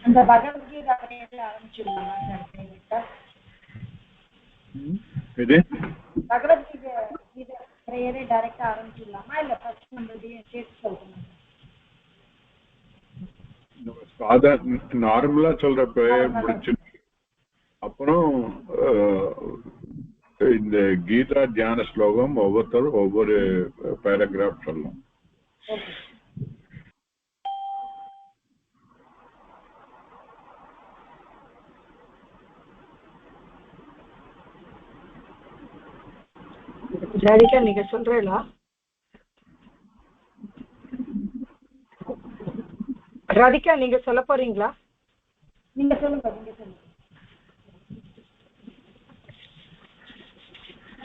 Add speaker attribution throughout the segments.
Speaker 1: அந்த பகவத்கீதை ஆரம்பிச்சிடலாமா சார்?
Speaker 2: இது
Speaker 1: பகவத்கீதை பிரேயரே டைரக்டா ஆரம்பிச்சிடலாமா இல்ல ஃபர்ஸ்ட் நம்ம கேட்டு சொல்லணும்?
Speaker 2: நார்மலா சொல்ற பிரேயர் முடிச்சு அப்புறம் இந்த கீதா தியான ஸ்லோகம் ஒவ்வொருத்தரும் ஒவ்வொரு பேராகிராஃப் சொல்லலாம்.
Speaker 3: ராதிகா நீங்க சொல்றீங்களா? ராதிகா நீங்க சொல்ல போறீங்களா?
Speaker 1: நீங்க சொல்லுங்க.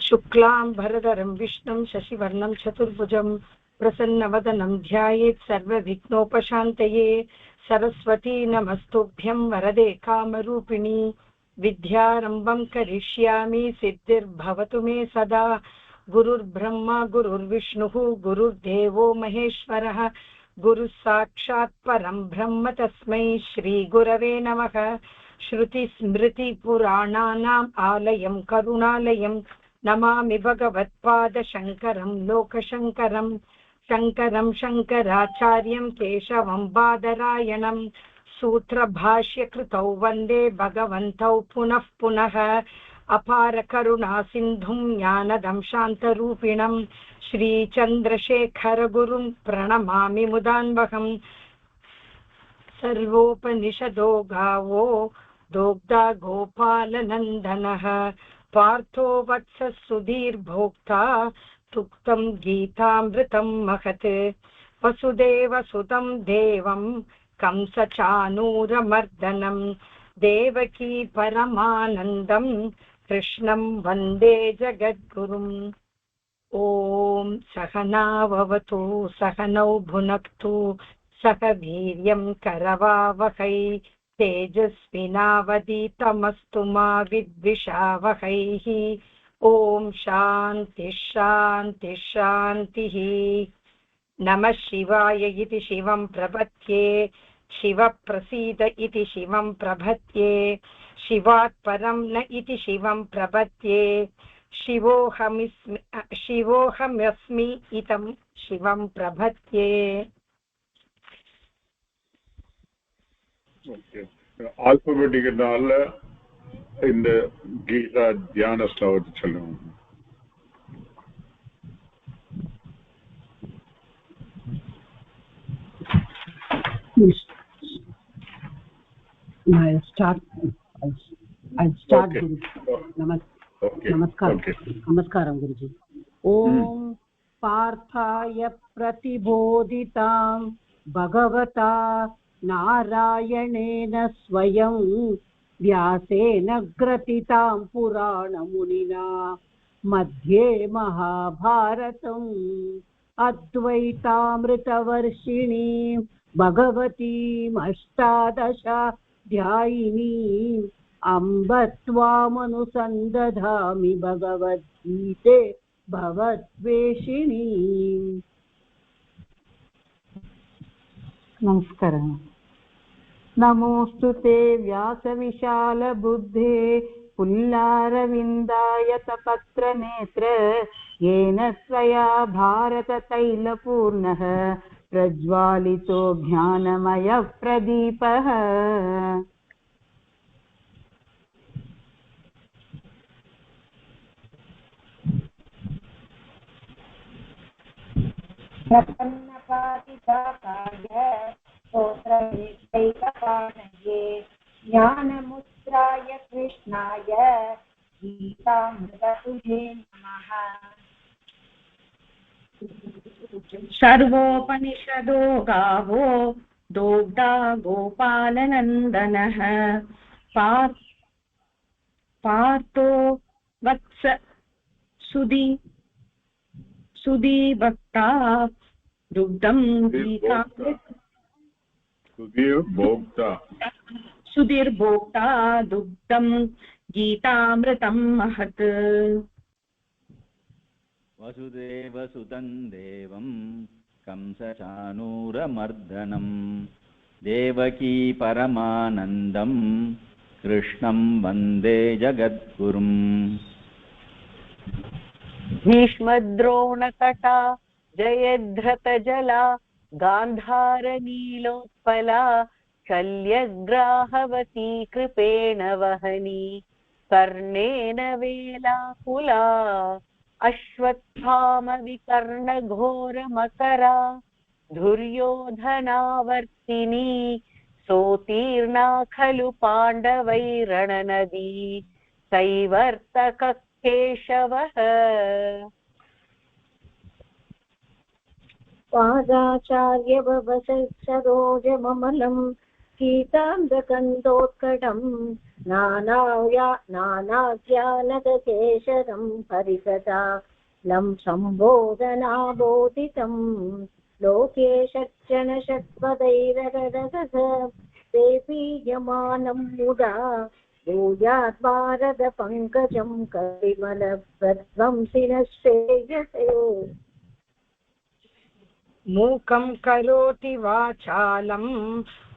Speaker 3: शुक्लां भरधरं विष्णुं शशिवर्णं चतुर्भुजं प्रसन्नवदनं ध्यायेत् सर्वविघ्नोपशान्तये सरस्वती नमस्तुभ्यं वरदे कामरूपिणी विद्यारम्भं करिष्यामि सिद्धिर्भवतु मे सदा गुरुर्ब्रह्मा गुरुर्विष्णुः गुरुर्देवो महेश्वरः गुरुः साक्षात् परं ब्रह्म तस्मै श्रीगुरवे नमः। श्रुतिस्मृतिपुराणानाम् आलयं करुणालयं नमामि भगवत्पादशङ्करं लोकशङ्करं शङ्करं शङ्कराचार्यं केशवं बादरायणं सूत्रभाष्यकृतौ वन्दे भगवन्तौ पुनः पुनः अपारकरुणासिन्धुं ज्ञानदं शान्तरूपिणं श्रीचन्द्रशेखरगुरुं प्रणमामि मुदान्वहम्। सर्वोपनिषदो गावो दोग्धा गोपालनन्दनः पार्थो वत्सः सुधीर्भोक्ता तुक्तं गीतामृतं महत् वसुदेवसुतं देवं कंसचाणूरमर्दनं देवकी परमानन्दं कृष्णं वन्दे जगद्गुरुम्। ॐ सहनाववतु सहनौ भुनक्तु सह वीर्यं करवावहै तेजस्विनावधीतमस्तु मा विद्विषावहैः। ॐ शान्ति शान्ति शान्तिः। नमः शिवाय इति शिवं प्रपद्ये शिवप्रसीद इति शिवं प्रपद्ये शिवात् परं न इति शिवं प्रपद्ये शिवोऽहमस्मि इतं शिवं प्रपद्ये।
Speaker 2: ஆல்பபெட்டிக்கனால இந்த கீதா தியான ஸ்லோகத்தை சொல்லுவோம்.
Speaker 4: I'll start.
Speaker 2: Okay.
Speaker 4: Namaskaram Guruji. Om Parthaya Pratibodhitam Bhagavata नारायणेन स्वयं व्यासेन ग्रथितां पुराणमुनिना मध्ये महाभारतम् अद्वैतामृतवर्षिणीं भगवतीम् अष्टादशाध्यायिनीम् अम्ब त्वामनुसन्दधामि भगवद्गीते भवद्वेषिणीम्। नमस्कारः। नमोऽस्तु ते व्यासविशालबुद्धे पुल्लारविन्दायतपत्रनेत्र येन स्वया भारततैलपूर्णः प्रज्वालितो ज्ञानमयः प्रदीपः।
Speaker 1: ज्ञानमुद्राय कृष्णाय गीतामृततुभ्ये नमः।
Speaker 3: सर्वोपनिषदो गावो दोग्धा गोपालनन्दनः पार्थो वत्स सुधीभक्ता दुग्धं सुधीर्भोक्ता दुग्धं गीतामृतं महत्।
Speaker 5: वसुदेवसुतं देवं कंसचाणूरमर्दनं देवकी परमानन्दं कृष्णं वन्दे जगद्गुरुम्
Speaker 6: भीष्मद्रोणकटा जयद्रथजला गान्धारनीलोत्पला शल्यग्राहवती कृपेण वहनी कर्णेन वेलाकुला अश्वत्थामविकर्णघोरमकरा धुर्योधनावर्तिनी सोत्तीर्णा खलु पाण्डवैरणनदी सैवर्तकः केशवः
Speaker 1: पादाचार्यवसरोजममलं गीतान्दकन्दोत्कटं नानाज्ञानदकेशरं हरिकथा लं सम्बोधनाबोधितं लोके षट्जनषट्पदैररदध देपीयमानं मुदा भूयात् भारतपङ्कजं कविमलप्रध्वंसिनः श्रेयसे
Speaker 7: मूकं करोति वाचालं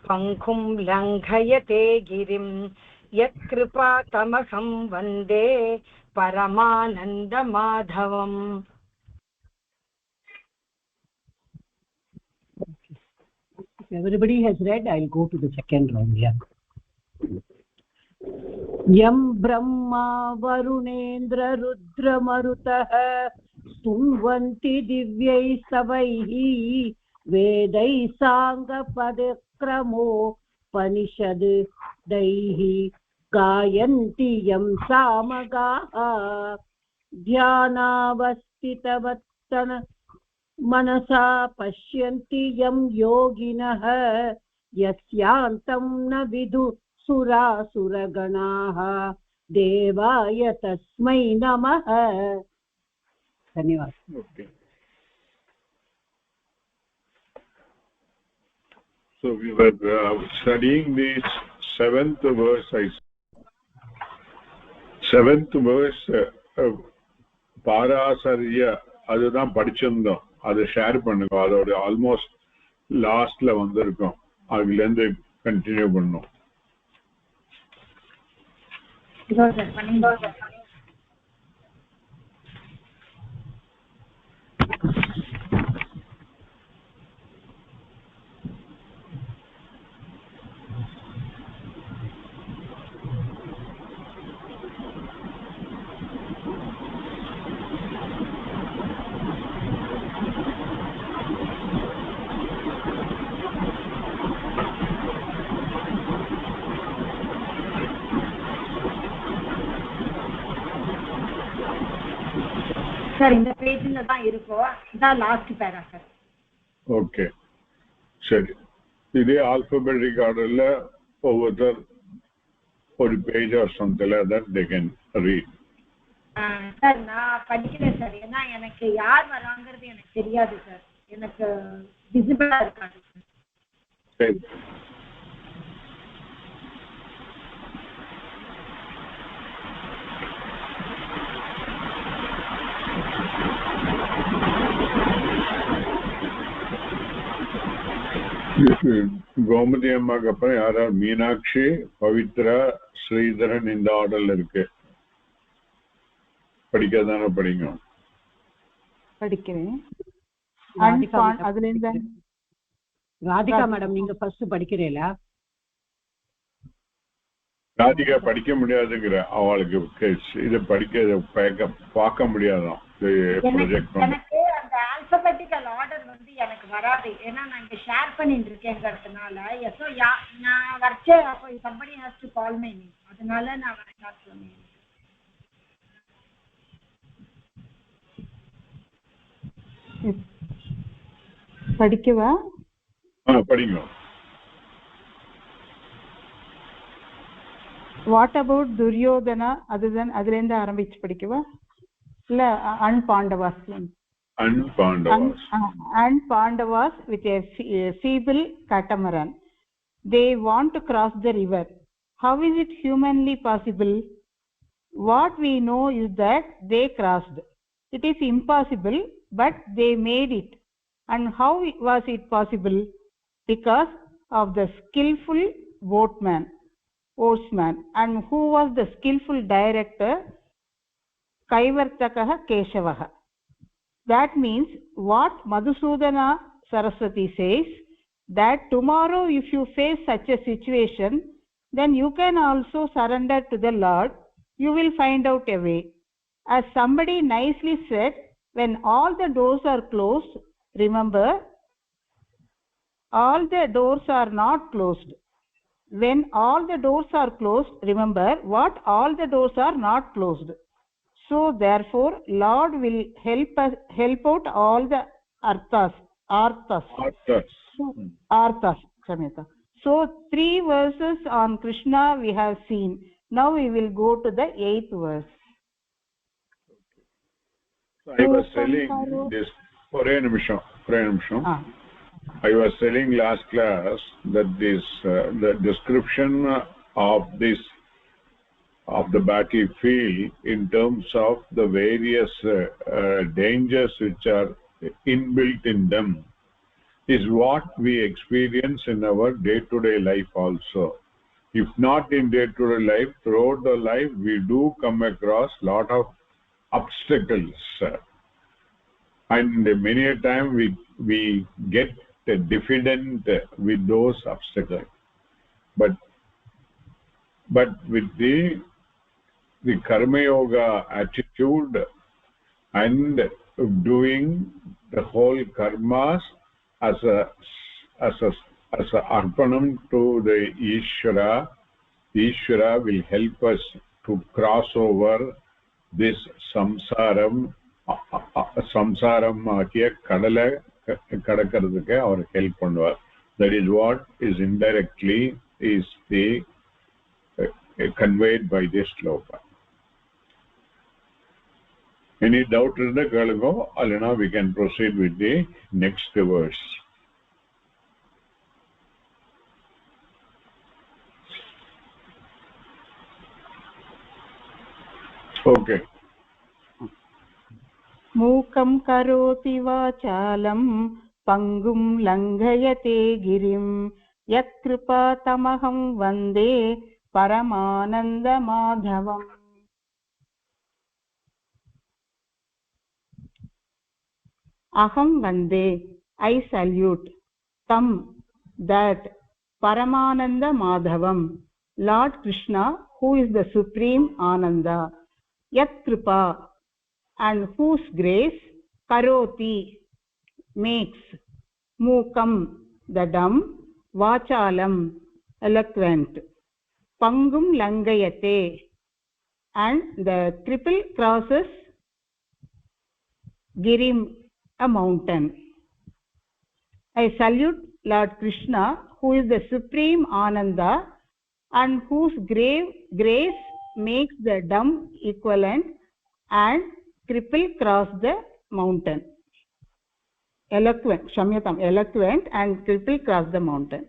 Speaker 7: पङ्कुं लङ्घयते गिरिं यत्कृपातमहं वन्दे परमानन्दमाधवम्
Speaker 8: Everybody has read. I'll go to the second round. Yeah. यं ब्रह्मा वरुणेन्द्र रुद्रमरुतः स्तुवन्ति दिव्यैः स्तवैः वेदैः साङ्गपदक्रमोपनिषदैः गायन्ति यं सामगाः ध्यानावस्थितवत्तन मनसा पश्यन्ति यं योगिनः यस्यान्तं न विदुः सुरासुरगणाः देवाय तस्मै नमः धन्यवाद
Speaker 2: Okay. So we were studying the seventh verse பாராசரிய அதுதான் படிச்சிருந்தோம். அதை ஷேர் பண்ணுங்க. அதோட ஆல்மோஸ்ட் லாஸ்ட்ல வந்திருக்கோம். அதுல இருந்து கண்டினியூ பண்ணோம்.
Speaker 1: சார் இந்த பேஜ்ல தான் இருக்கும். இதான் லாஸ்ட் பேரா சார்.
Speaker 2: ஓகே சரி. இதே ஆல்பபெட்டிக் ஆர்டர்ல ஒவ்வொருத்தர் ஒரு page or something that they can read.
Speaker 1: Sir நான் படிக்கிறேன் சார். ஏன்னா எனக்கு யார் வராங்கிறது எனக்கு தெரியாது சார். எனக்கு விசிபிளா இருக்காது.
Speaker 2: சரி. கோமதி அம்மாக்கு அப்புறம் யாராவது மீனாட்சி, பவித்ரா, ஸ்ரீதரன் இந்த ஆர்டர்ல இருக்கு. படிக்காதானே படிங்க.
Speaker 4: படிக்கிறேன்.
Speaker 8: அதுல இருந்து ராதிகா மேடம் நீங்க ஃபர்ஸ்ட் படிக்கிறீங்களா?
Speaker 2: ராதிகா படிக்க முடியாதுங்கிற அவளுக்கு இதை பார்க்க முடியாதான்.
Speaker 1: எனக்கு அந்த ஆல்பபெட்டிக்கல் ஆர்டர் வந்து எனக்கு வராது. ஏன்னா நான் இங்க ஷேர் பண்ணிட்டு இருக்கேங்கிறதுனால நான் வச்சேன். அப்போ somebody has to call my name. அதனால நான் வேண்டாம் சொன்னேன்.
Speaker 4: படிக்கவா?
Speaker 2: படிங்க.
Speaker 4: What about Duryodhana? அதுதான் அதுல இருந்து ஆரம்பிச்சு படிக்கவா? இல்ல அன்பாண்டவாஸ்? Pandavas with a feeble catamaran. They want to cross the river. How is it humanly possible? What we know is that they crossed. It is impossible, but they made it. And how was it possible? Because of the skillful oarsman. And who was the skillful director? Kaivartakah Keshavah. That means what Madhusudana Saraswati says, that tomorrow if you face such a situation, then you can also surrender to the Lord. You will find out a way. As somebody nicely said, when all the doors are closed, remember, all the doors are not closed. When all the doors are closed, remember what all the doors are not closed. So therefore, Lord will help out all the arthas. Kshamyata. So 3 verses on Krishna we have seen. Now we will go to the 8th verse.
Speaker 2: So I was telling this. Pray nimisham. I was telling last class that this the description of the battlefield in terms of the various dangers which are inbuilt in them is what we experience in our day-to-day life also. If not in day-to-day life, throughout the life we do come across lot of obstacles, and many a time we get diffident with those obstacles. But with the karma yoga attitude and doing the whole karmas as a arpanam to the Ishvara will help us to cross over this samsaram ஆகிய கடலை கடக்கிறதுக்கு அவர் help பண்ணுவார். That is what is indirectly is the conveyed by this shloka. Any doubt இருந்தா கேளுங்க, அல்லனா we can proceed with the next verse. Okay.
Speaker 4: मूकं करोति वाचालं पङ्गुं लङ्घयते गिरिं यत्कृपातमहं वन्दे परमानन्दमाधवम्. Aham vande, I salute, tam, that, Paramananda Madhavam, Lord Krishna, who is the supreme Ananda, Yat Kripa, and whose grace, Karoti, makes, Mukam, the dumb, Vachalam, eloquent, Pangum Langayate, and the cripple crosses Girim, a mountain. I salute Lord Krishna, who is the supreme Ananda and whose grace makes the dumb equivalent and cripple cross the mountain. Eloquent and cripple cross the mountain.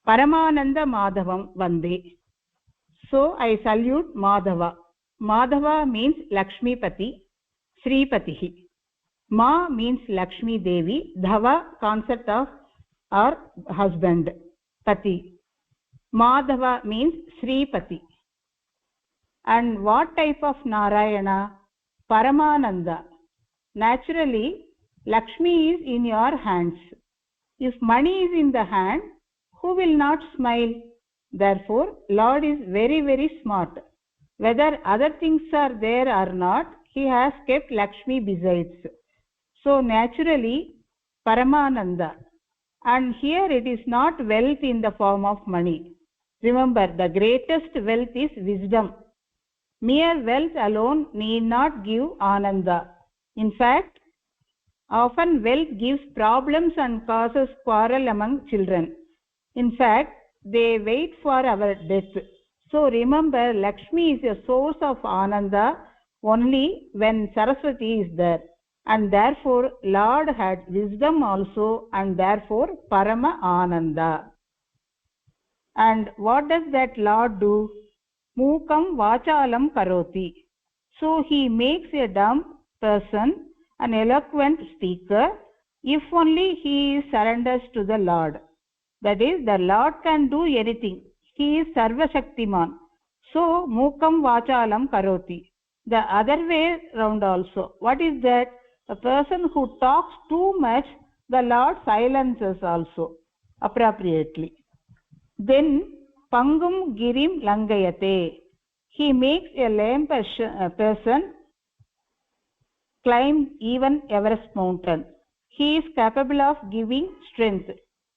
Speaker 4: Paramananda Madhavam Vande. So I salute Madhava. Madhava means Lakshmipati, Sripatihi. Ma means Lakshmi Devi, Dhava concept of our husband, Pati. Madhava means Sripati. And what type of Narayana? Paramananda. Naturally, Lakshmi is in your hands. If money is in the hand, who will not smile? Therefore, Lord is very, very smart. Whether other things are there or not, He has kept Lakshmi besides. So naturally, Paramananda. And here it is not wealth in the form of money. Remember, the greatest wealth is wisdom. Mere wealth alone need not give Ananda. In fact, often wealth gives problems and causes quarrel among children. In fact, they wait for our death. So remember, Lakshmi is a source of Ananda only when Saraswati is there. And therefore Lord had wisdom also, and therefore Parama Ananda. And what does that Lord do? Mukam Vachalam Karoti. So He makes a dumb person an eloquent speaker if only he surrenders to the Lord. That is, the Lord can do anything. He is Sarva Shaktiman. So, Mukam Vachalam Karoti. The other way round also. What is that? A person who talks too much, the Lord silences also appropriately. Then, Pangum Girim Langayate. He makes a lame person climb even Everest mountain. He is capable of giving strength.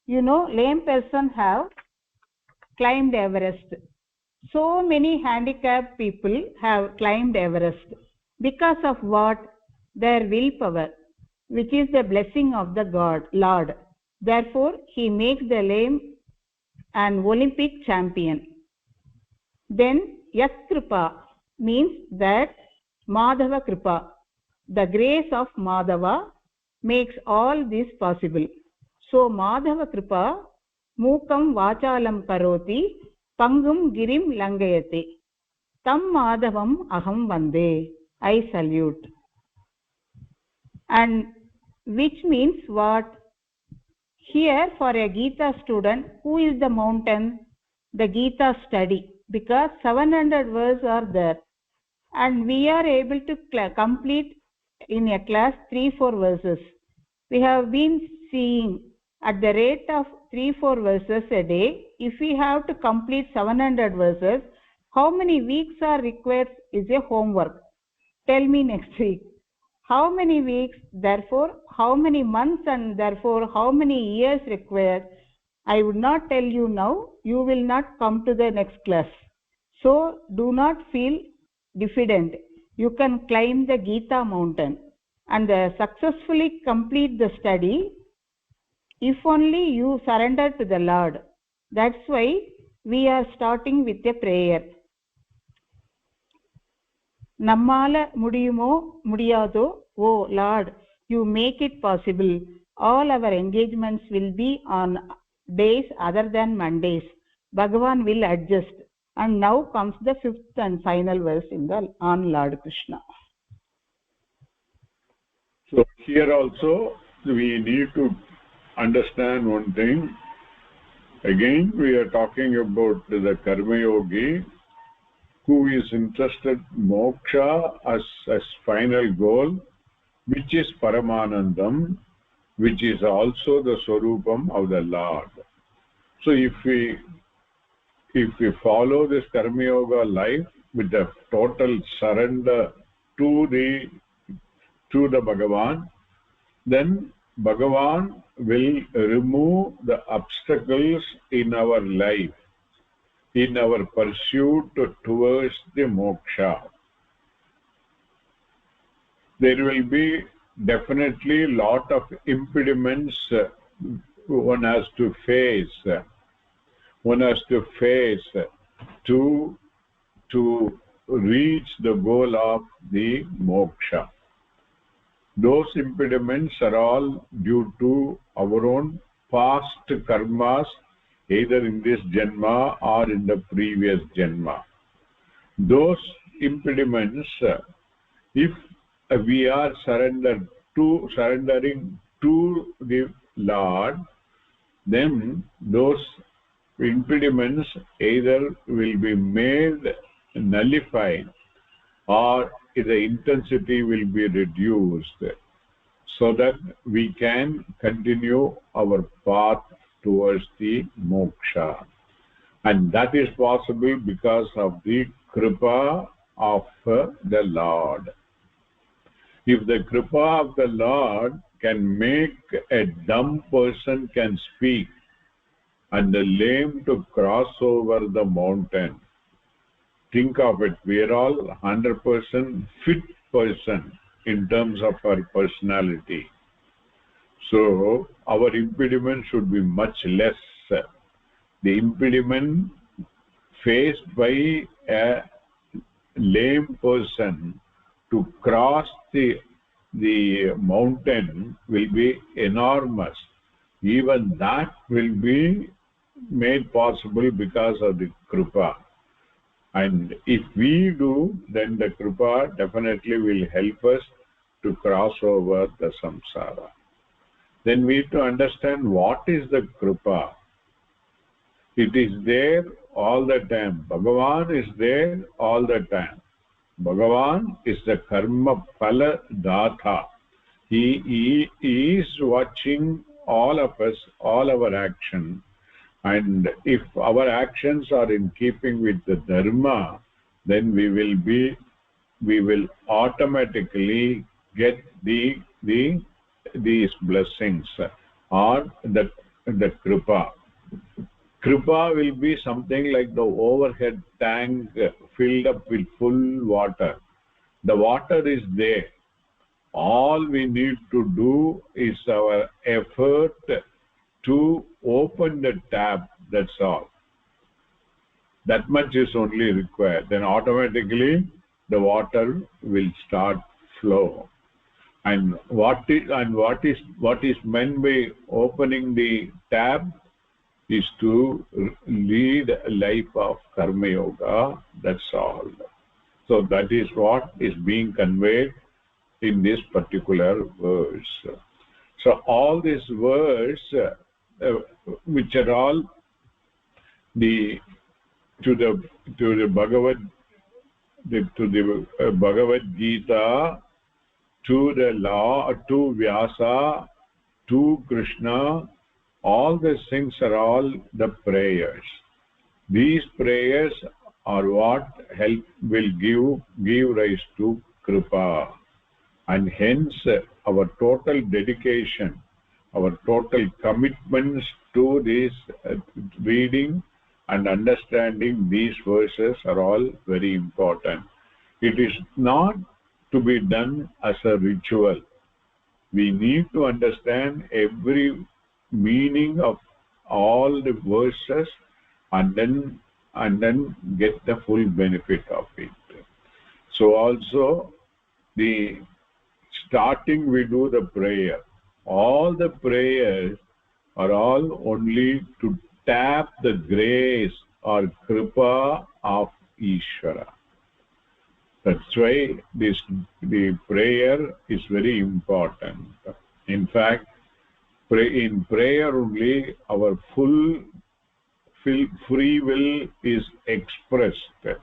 Speaker 4: You know, lame person have climbed Everest. So many handicapped people have climbed Everest. Because of what? Their willpower, which is the blessing of the Lord. Therefore, he makes the lame an Olympic champion. Then, Yas Kripa means that Madhava Kripa, the grace of Madhava, makes all this possible. So, Madhava Kripa, Mukam Vachalam Karoti, Pangum Girim Langayate. Tam Madhavam Aham Vande. I salute. And which means what? Here, for a Gita student, who is the mountain? The Gita study. Because 700 verses are there. And we are able to complete in a class 3-4 verses. We have been seeing at the rate of 3-4 verses a day, if we have to complete 700 verses, how many weeks are required is a homework. Tell me next week. How many weeks, therefore, how many months, and therefore, how many years required? I would not tell you now. You will not come to the next class. So, do not feel diffident. You can climb the Gita mountain and successfully complete the study if only you surrender to the Lord. That's why we are starting with a prayer. Nammala mudiyumo mudiyado, oh Lord, you make it possible. All our engagements will be on days other than Mondays. Bhagavan will adjust. And now comes the 5th and final verse on Lord Krishna.
Speaker 2: So here also we need to understand one thing. Again, we are talking about the Karma Yogi who is interested in moksha as final goal, which is Paramanandam, which is also the Swarupam of the Lord. So if we follow this Karma Yoga life with the total surrender to the Bhagavan, then Bhagavan will remove the obstacles in our life, in our pursuit towards the moksha. There will be definitely lot of impediments one has to face. One has to face to reach the goal of the moksha. Those impediments are all due to our own past karmas, either in this janma or in the previous janma. Those impediments, if we are surrendering to the Lord, then those impediments either will be made nullified or the intensity will be reduced so that we can continue our path towards the moksha. And that is possible because of the kripa of the Lord. If the kripa of the Lord can make a dumb person can speak and the lame to cross over the mountain, think of it, we are all 100% fit person in terms of our personality. So our impediment should be much less. The impediment faced by a lame person to cross the mountain will be enormous. Even that will be made possible because of the kripa. And if we do, then the kripa definitely will help us to cross over the samsara. Then we need to understand what is the kripa. It is there all the time. Bhagavan is there all the time. Bhagavan is the karma phala datha. He is watching all of us, all our actions, and if our actions are in keeping with the dharma, then we will automatically get these blessings or the kripa. Kripa will be something like the overhead tank filled up with full water. The water is there. All we need to do is our effort to open the tap. That's all. That much is only required. Then automatically the water will start flow. And what is meant by opening the tap is to lead a life of karma yoga. That's all. So that is what is being conveyed in this particular verse. So all these words, which are all to the Bhagavad Gita, to the law, to Vyasa, to Krishna, all these things are all the prayers. These prayers are what will give rise to Kripa. And hence our total dedication, our total commitments to this reading and understanding these verses are all very important. It is not to be done as a ritual. We need to understand every meaning of all the verses and then get the full benefit of it. So also the starting we do the prayer. All the prayers are all only to tap the grace or kripa of Ishvara. That's why the prayer is very important. In fact, in prayer only our full free will is expressed.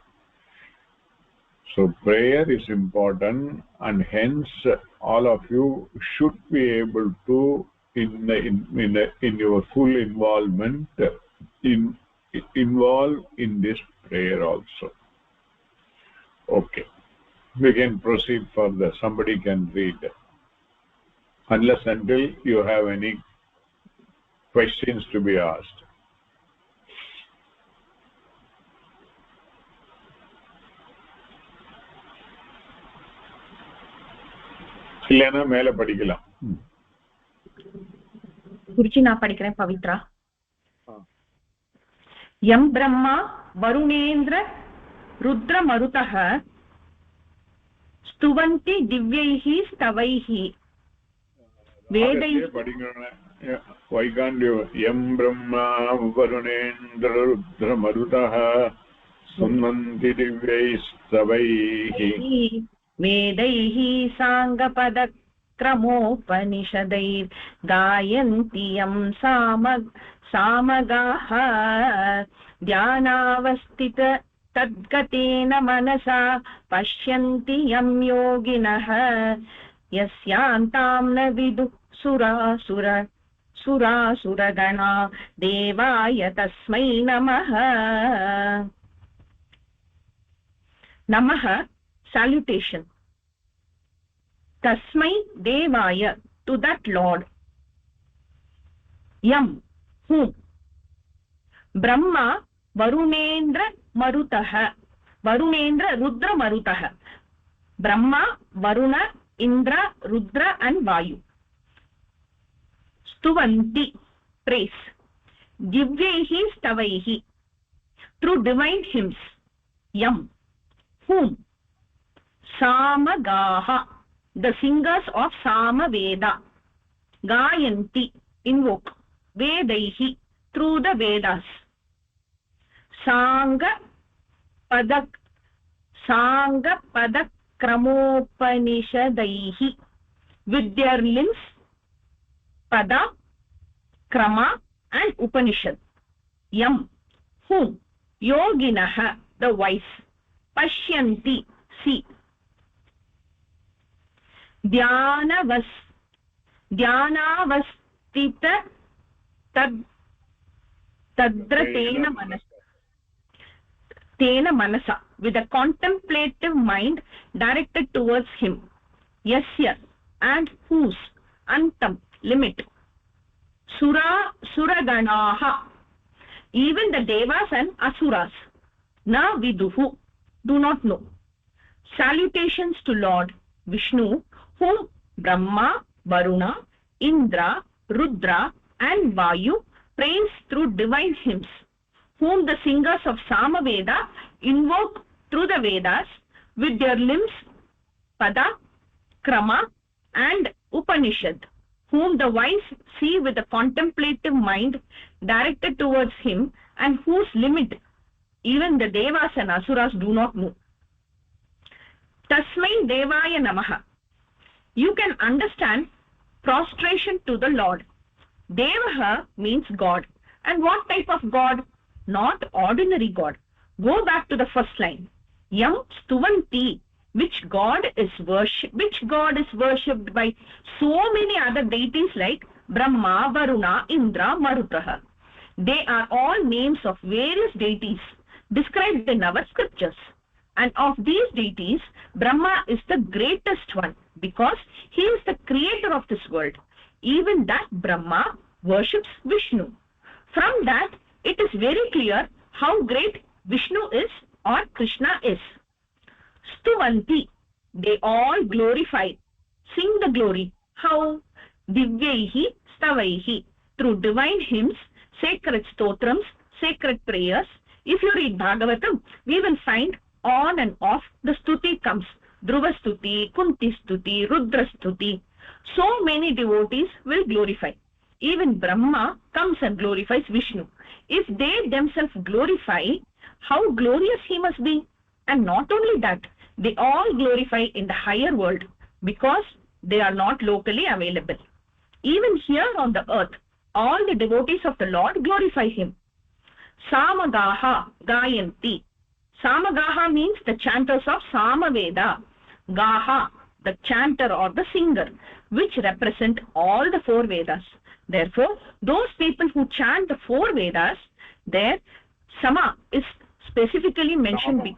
Speaker 2: So prayer is important, and hence all of you should be able to, in your full involvement, involve in this prayer also. Okay, we can proceed further. Somebody can read, unless until you have any questions to be asked. இல்லைன்னா மேல படிக்கலாம்.
Speaker 3: குருஜி நான் படிக்கிறேன். பவித்ரா. யம் பிரம்மா வருணேந்திர ருத்ர மருதः ஸ்துவந்தி திவ்யைः स्तवैः வேதைः
Speaker 2: படிக்கணும். Why can't you? யம் பிரம்மா வருணேந்திர ருத்ர மருதः ஸ்துவந்தி திவ்யைः स्तवैः
Speaker 3: वेदैः साङ्गपदक्रमोपनिषदैः गायन्ति यं सामगाः ध्यानावस्थित तद्गतेन मनसा पश्यन्ति यं योगिनः यस्यान्तां न विदुः सुरासुरगणा देवाय तस्मै नमः. नमः salutation. Tasmai devaya, to that Lord. Yam, whom? Brahma varunendra marutah, varunendra rudra marutah. Brahma, Varuna, Indra, Rudra and Vayu. Stuvanti, praise. Divyaihi stavaihi, through divine hymns. Yam, whom? Samagaha, the singers of Samaveda. Gayanti, invoke. Vedaihi, through the Vedas. Sanga padakramopanisadaihi, with their limbs, pada, krama and upanishad. Yam, whom? Yoginah, the wise. Pashyanti, see. Dhyanavastita tadra tena manasa, with a contemplative mind directed towards him. Yasya, and whose. Antam, limit. Suraganaha, even the devas and asuras. Na viduhu, do not know. Salutations to Lord Vishnu, whom Brahma, Varuna, Indra, Rudra and Vayu praise through divine hymns, whom the singers of Samaveda invoke through the Vedas with their limbs Pada, Krama and Upanishad, whom the wise see with a contemplative mind directed towards him, and whose limit even the devas and asuras do not know. Tasmai Devaya Namaha. You can understand prostration to the Lord. Devaha means God. And what type of God? Not ordinary God. Go back to the first line. Yam Stuvanti, which God is worshipped by so many other deities like Brahma, Varuna, Indra, Marutaha. They are all names of various deities described in our scriptures. And of these deities, Brahma is the greatest one because he is the creator of this world. Even that Brahma worships Vishnu. From that, it is very clear how great Vishnu is or Krishna is. Stuvanti, they all glorify, sing the glory. How? Divyaihi, stavaihi, through divine hymns, sacred stotrams, sacred prayers. If you read Bhagavatam, we will find on and off the stuti comes. Dhruva stuti, Kunti stuti, Rudra stuti. So many devotees will glorify. Even Brahma comes and glorifies Vishnu. If they themselves glorify, how glorious he must be. And not only that, they all glorify in the higher world because they are not locally available. Even here on the earth, all the devotees of the Lord glorify him. Samagaha, Gayanti. Samagaha means the chanters of Samaveda. Gaha, the chanter or the singer, which represent all the four Vedas. Therefore, those people who chant the four Vedas, their Sama is specifically mentioned.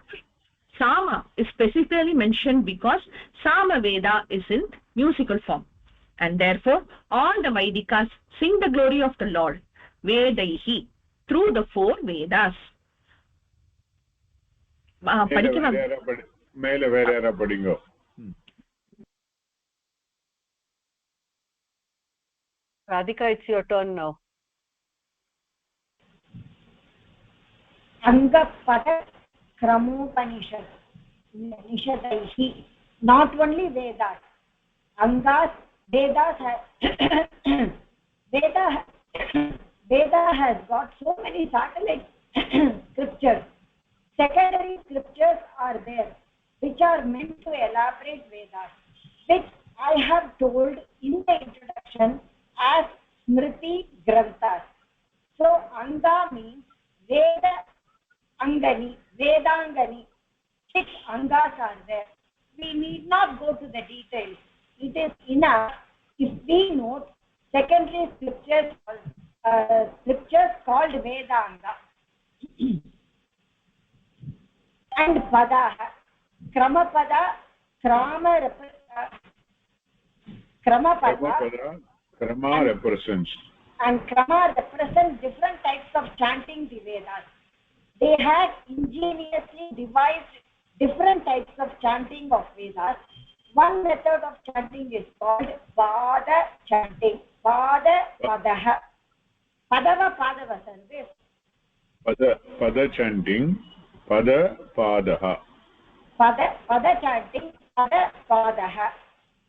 Speaker 3: Sama is specifically mentioned because Samaveda is in musical form. And therefore, all the Vaidikas sing the glory of the Lord, Vedaihi, through the four Vedas.
Speaker 2: மேல வேற யாரா படிங்க.
Speaker 6: Radhika, it's your turn now.
Speaker 1: Angapada Kramopanishad. Nishadaihi. Not only Vedas. Angas, Vedas has Veda has got so many satellite scriptures. Secondary scriptures are there, which are meant to elaborate Vedas, which I have told in the introduction as Smriti Granthas. So Anga means Veda Angani, Vedangani. 6 Angas are there. We need not go to the details. It is enough if we note secondary scriptures called Vedanga. And Pada, Kramapada, Krama
Speaker 2: represents.
Speaker 1: And Krama represents different types of chanting the Vedas. They had ingeniously devised different types of chanting of Vedas. One method of chanting is called Pada chanting. Pada, Padaha. Padava, Padava service.
Speaker 2: Pada chanting. Pada, Padaha.
Speaker 1: Pada chanting, Pada, Padaha.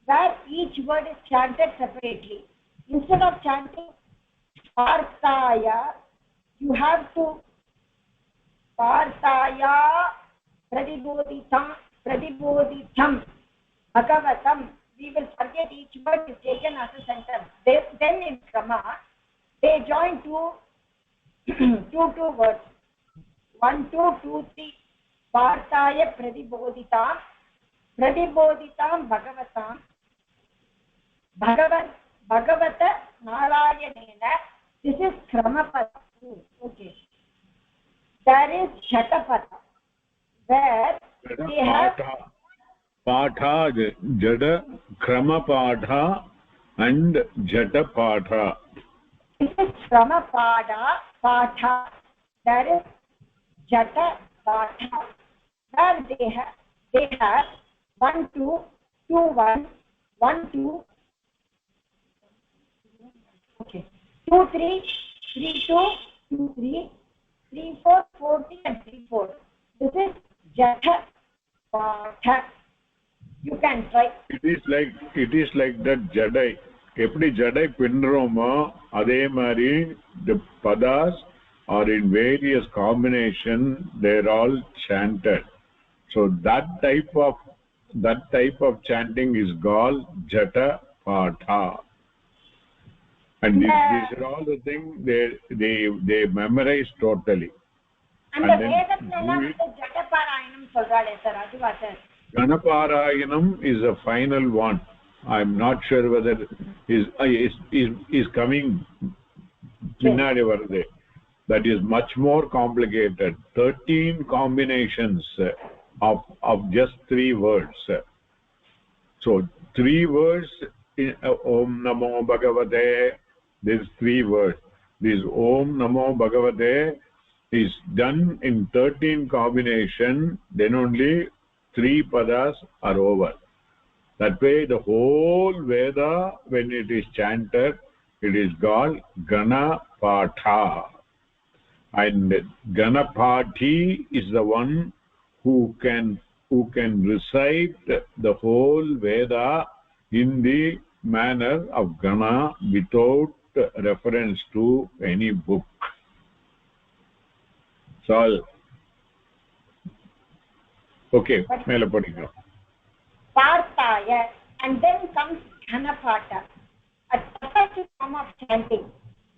Speaker 1: Where each word is chanted separately. Instead of chanting Partaya, you have to Partaya Pradibodhitam Bhagavatam. We will forget each word is taken as a sentence. Then in Krama, they join two words. 1 2 2 3 partaya pradibodhitam bhagavatam bhagavata narayanena. This is kramapada. Okay, there is jatapada where they have
Speaker 2: patha, jada, krama patha and jata patha.
Speaker 1: This is kramapada patha. There is jata patha where they have 1 2 2 1 1 2. Okay, 2 3 3 2 2 3 3 4 4 3 and 3 4. This is jata patha. You can try.
Speaker 2: It is like that jadai. எப்படி ஜடை பின்றோமோ அதே மாதிரி the padas are in various combination. They're all chanted. So that type of chanting is called jata patha. And these are all the things they memorize totally.
Speaker 1: And the Vedathla jata parayanam solrale sir, aduva sir.
Speaker 2: Ganaparayanam is a final one. I'm not sure whether is coming pinnadi varudhe. That is much more complicated. 13 combinations of just 3 words. So 3 words in Om Namo Bhagavate. There's 3 words. This Om Namo Bhagavate is done in 13 combination. Then only 3 padas are over. That way the whole Veda, when it is chanted, it is called Ganapatha. And Ganapati is the one who can recite the whole Veda in the manner of Gana without reference to any book. So, okay, mela padinga.
Speaker 1: Partaya, and then comes Ghanapata, a successive form of chanting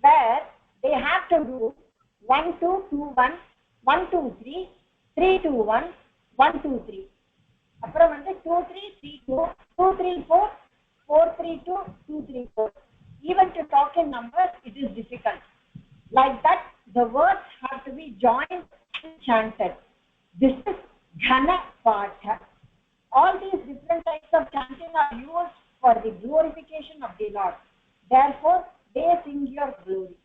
Speaker 1: where they have to do 1 2 2 1 1 2 3 3 2 1 1 2 3. அப்புறம் வந்து 2 3 3 2 2 3 4 4 3 2 2 3 4. Even to talk in numbers it is difficult. Like that the words have to be joined and chanted. This is Ghanapata. All these different types of chanting are used for the glorification of the Lord. Therefore they sing your glory.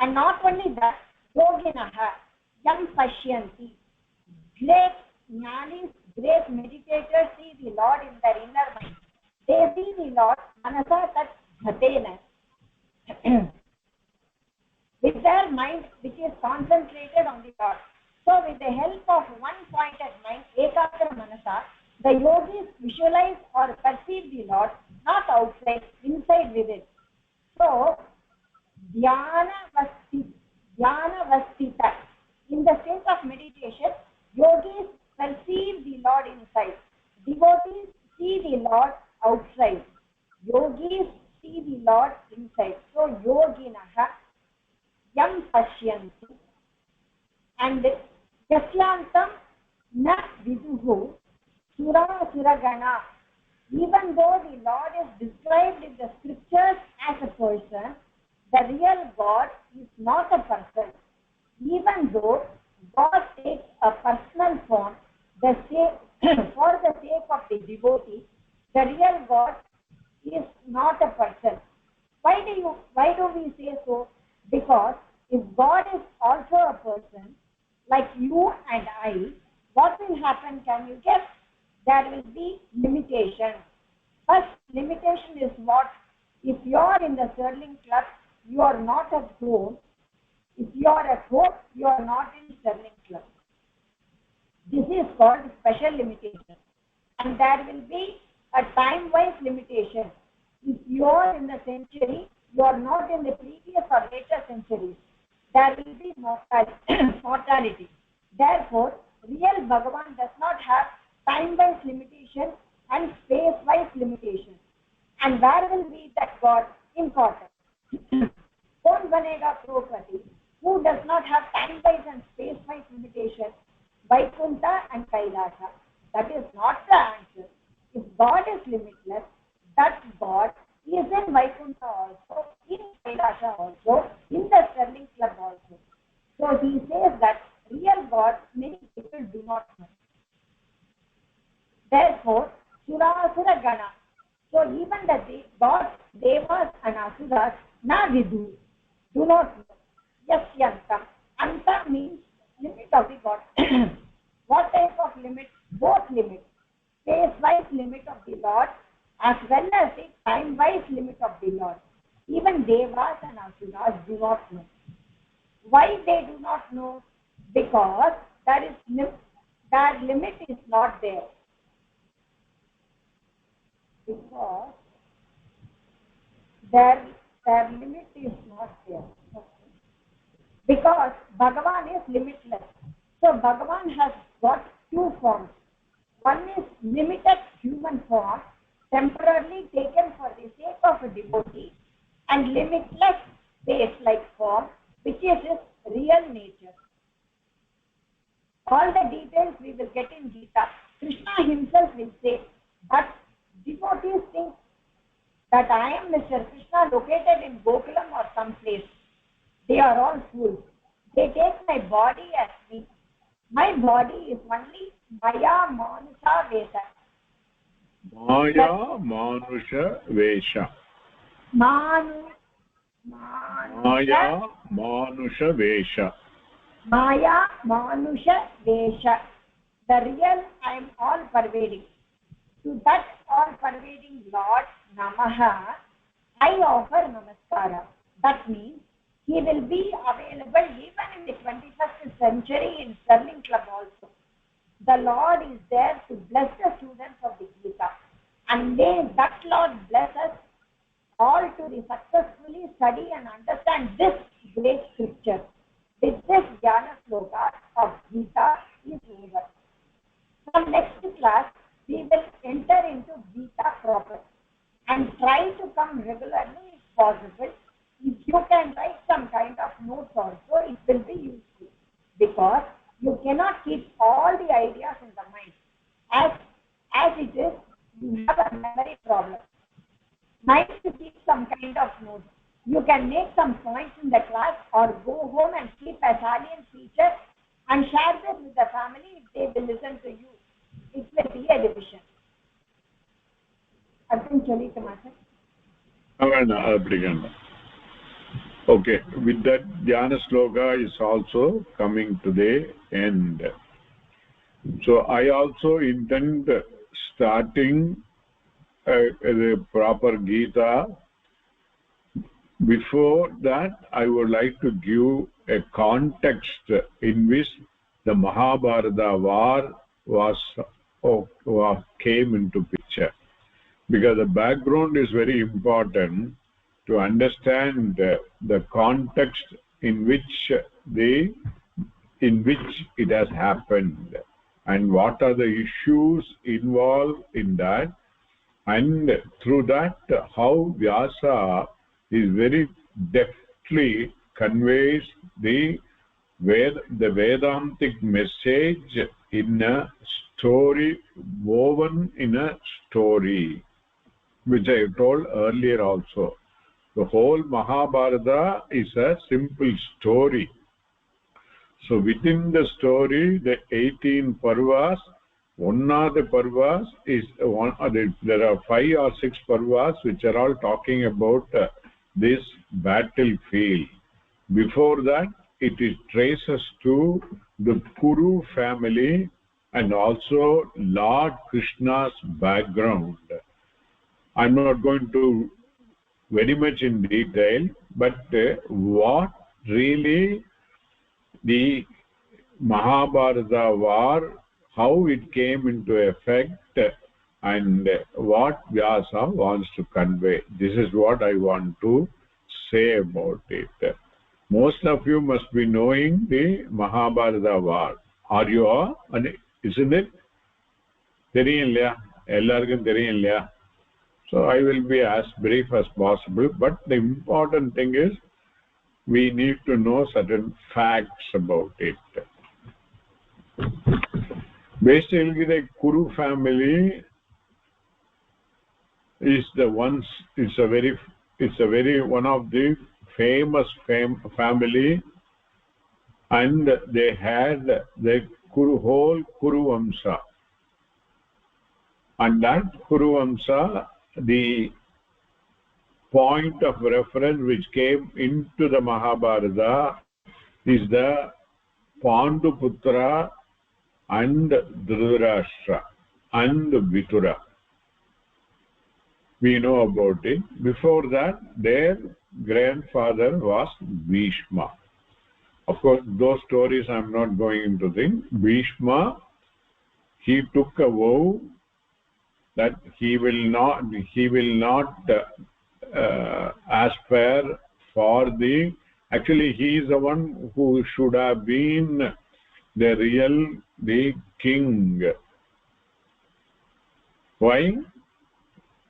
Speaker 1: And not only that, yoginaha yam pashyanti, great jnanis, great meditators see the Lord in their inner mind. They see the Lord manasa tat bhatena, with their mind which is concentrated on the Lord. So with the help of one pointed mind, ekakra manasa, the yogis visualize or perceive the Lord not outside, inside within. So dhyana vastita, in the state of meditation, yogis perceive the Lord inside, devotees see the Lord outside, yogis see the Lord inside. So yoginaha yam pashyanti, and yasyantam na viduhu suragana. Even though the Lord is described in the scriptures as a person, the real God is not a person. Even though God takes a personal form for the sake of the devotee, the real God is not a person. Why do we say so? Because if God is also a person, like you and I, what will happen? Can you guess? There will be limitation. First limitation is what? If you are in the Sterling Club, you are not at home. If you are at home, you are not in Sterling Club. This is called special limitation. And there will be a time-wise limitation. If you are in the century, you are not in the previous or later centuries. There will be mortality. Therefore, real Bhagavan does not have time-wise limitation and space-wise limitation. And where will be that God? Important. Kon banega crorepati? who does not have time-wise and space-wise limitation, Vaikuntha and Kailasa. That is not the answer. If God is limitless, that God is in Vaikuntha also, in Kailasa also, in the Sterling Club also. So he says that real God many people do not know. Therefore, Surasura Gana. So even the gods, Devas and Asuras, na vidu, do not know. Yasyantam. Anta means limit of the God. What type of limit? Both limits. Space-wise limit of the Lord as well as the time-wise limit of the Lord. Even Devas and Asuras do not know. Why they do not know? Because their limit is not there. Because their limit is not there. Because Bhagavan is limitless. So Bhagavan has got two forms. One is limited human form, temporarily taken for the sake of a devotee, and limitless space-like form, which is his real nature. All the details we will get in Gita. Krishna himself will say, but devotees think that I am Mr. Krishna located in Gokulam or some place. They are all fools. They take my body as me. My body is only Maya Manusha Vesha.
Speaker 2: Maya Manusha Vesha. Maya Manusha Vesha.
Speaker 1: Maya Manusha Vesha. The real I am all pervading. To that all-pervading Lord, Namaha, I offer Namaskara. That means he will be available even in the 21st century in Sterling Club also. The Lord is there to bless the students of the Gita. And may that Lord bless us all to successfully study and understand this great scripture. With this Jnana Sloka of Gita is over. From next class, we will enter into Gita proper and try to come regularly if possible. If you can write some kind of notes also, it will be useful because you cannot keep all the ideas in the mind. As it is, you have a memory problem. Nice to keep some kind of notes. You can make some points in the class or go home and keep a salient feature and share this with the family if they will listen to you. It will be a division.
Speaker 2: Okay, with that Dhyana Sloka is also coming to the end. So I also intend starting the proper Gita. Before that, I would like to give a context in which the Mahabharata war came into picture, because the background is very important to understand the context in which it has happened and what are the issues involved in that, and through that how Vyasa is very deftly conveys the Vedantic message in a story, woven in a story, which I told earlier also. The whole Mahabharata is a simple story. So within the story, the 18 parvas, one of the parvas is there are 5 or 6 parvas which are all talking about this battlefield. Before that, it traces to the Kuru family and also Lord Krishna's background. I'm not going to very much in detail, but what really the Mahabharata war, how it came into effect, and what Vyasa wants to convey. This is what I want to say about it. Most of you must be knowing the Mahabharata war. Are you all? Isn't it? So I will be as brief as possible, but the important thing is we need to know certain facts about it. Basically, the Kuru family is it's a very one of the famous family, and they had the whole Kuru Vamsa, and that Kuru Vamsa, the point of reference which came into the Mahabharata is the Panduputra and Dhritarashtra and Vitura. We know about it. Before that, their grandfather was Bhishma. Of course, those stories I'm not going into them. Bhishma, he took a vow that he will not aspire for the. Actually, he is the one who should have been the king. Why?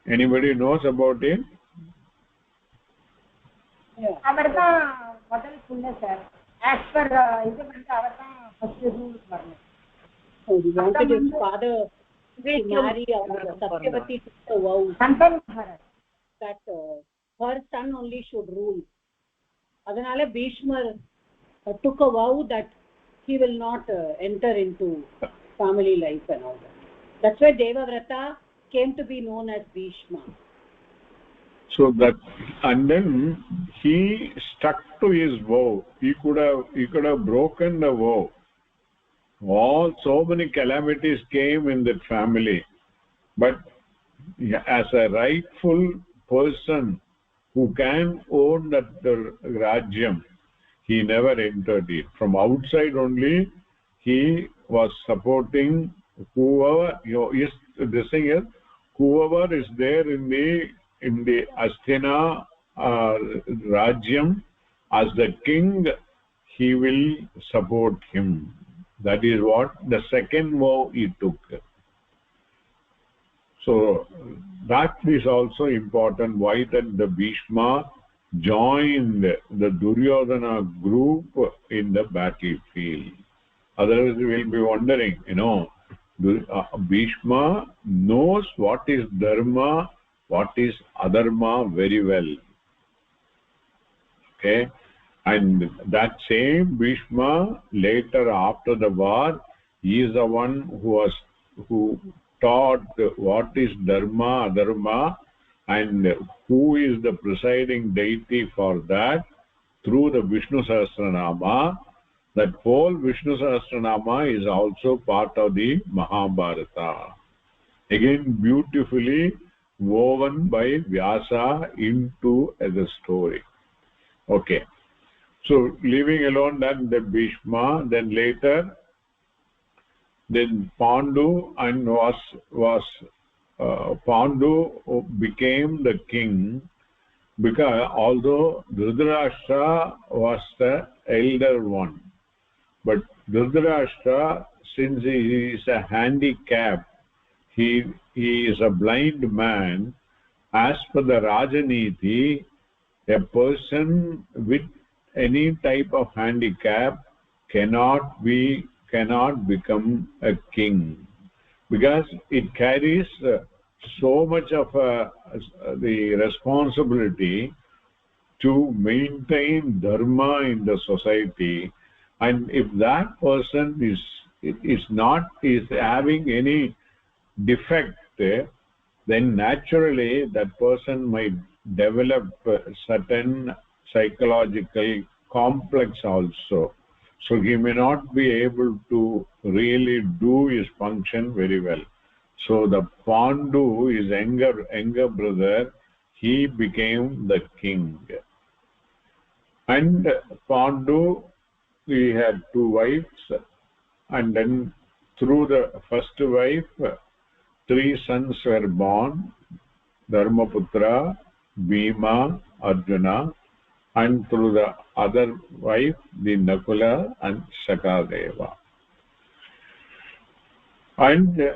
Speaker 2: Anybody knows about it?
Speaker 1: அவர்தான் முதல் புள்ள sir. As per இது வந்து அவர்தான் first rule வரணும்.
Speaker 8: So he wanted his father to marry Satyavati took the vow that her son only should rule. Adanale Bhishma took a vow that he will not enter into family life and all that. That's why Devavrata came to be known as Bhishma.
Speaker 2: So that, and then he stuck to his vow. He could have broken the vow. So many calamities came in that family, but as a rightful person who can own that Rajyam, he never entered it. From outside only, he was supporting whoever, this thing is, whoever is there in the Asthina Rajyam as the king, he will support him. That is what the second vow he took. So that is also important, why that the Bhishma joined the Duryodhana group in the battlefield. Otherwise we will be wondering, Bhishma knows what is dharma, what is adharma very well. Okay, and that same Bhishma later after the war, he is the one who taught what is dharma, adharma, and who is the presiding deity for that through the Vishnu Sahasranama. That whole Vishnu Sahasranama is also part of the Mahabharata. Again, beautifully woven by Vyasa into the story. Okay. So, leaving alone that the Bhishma, then later, then Pandu and Pandu became the king, because although Dhritarashtra was the elder one, but Dhritarashtra, since he is a handicap, he is a blind man. As per the Rajaniti, a person with any type of handicap cannot become a king, because it carries so much of the responsibility to maintain dharma in the society. And if that person is having any defect, then naturally that person might develop certain psychological complex also. So he may not be able to really do his function very well. So the Pandu, his younger brother, he became the king. And Pandu, he had 2 wives, and then through the first wife 3 sons were born: Dharmaputra, Bhima, Arjuna, and through the other wife the Nakula and Sakadeva. And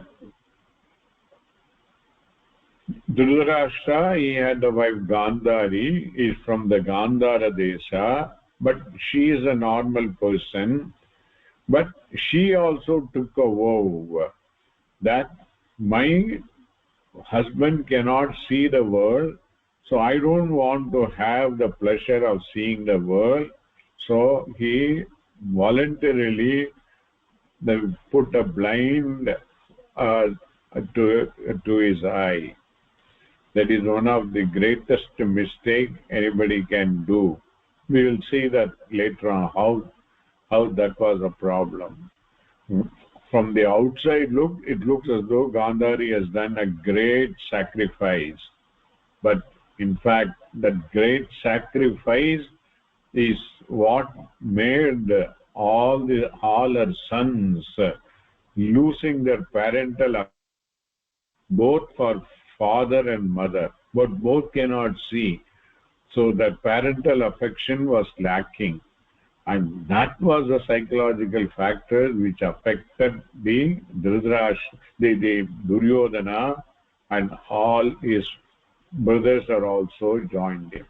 Speaker 2: Dhritarashtra, he had the wife Gandhari, is from the Gandhara Desha, but she is a normal person. But she also took a vow that my husband cannot see the world, so I don't want to have the pleasure of seeing the world. So he voluntarily put a blind to his eye. That is one of the greatest mistake anybody can do. We will see that later on how that was a problem. From the outside look, it looks as though Gandhari has done a great sacrifice. But in fact, that great sacrifice is what made all her sons losing their parental, both for father and mother, but both cannot see. So that parental affection was lacking. And that was a psychological factor which affected the Duryodhana, and all his brothers are also joined him.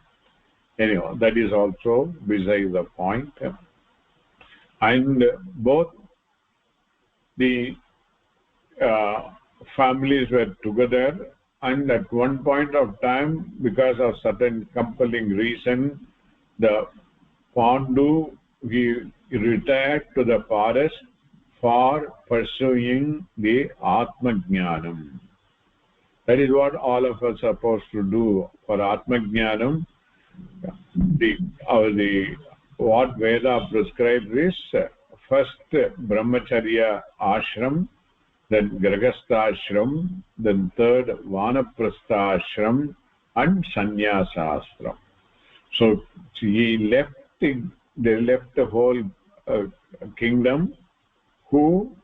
Speaker 2: Anyhow, that is also beside the point. And both the families were together, and at one point of time, because of certain compelling reason, the Pandu, he retired to the forest for pursuing the Atma-jnanam. That is what all of us are supposed to do for Atma-jnanam. What Veda prescribes is first Brahmacharya ashram, then Grahastha ashram, then third Vanaprastha ashram, and Sannyasa ashram. So they left the whole kingdom. Who,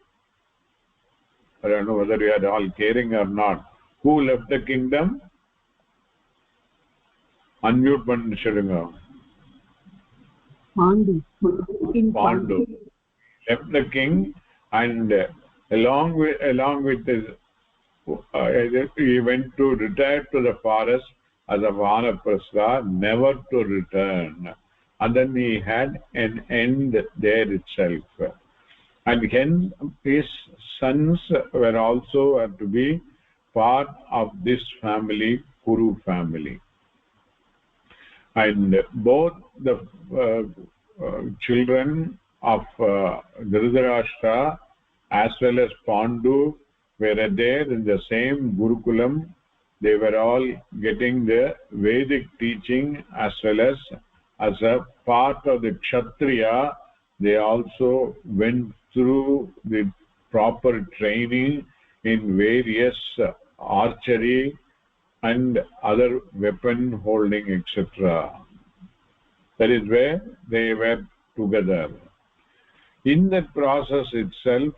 Speaker 2: I don't know whether you are all caring or not, who left the kingdom? Unmute Pandishiranga. Pandu left the king, and along with his, he went to retire to the forest as a Vanaprastha, never to return. And then he had an end there itself. And hence his sons were also to be part of this family, Kuru family. And both the children of Dhritarashtra as well as Pandu were there in the same Gurukulam. They were all getting the Vedic teaching as well as a part of the Kshatriya. They also went through the proper training in various archery and other weapon holding, etc. That is where they were together. In that process itself,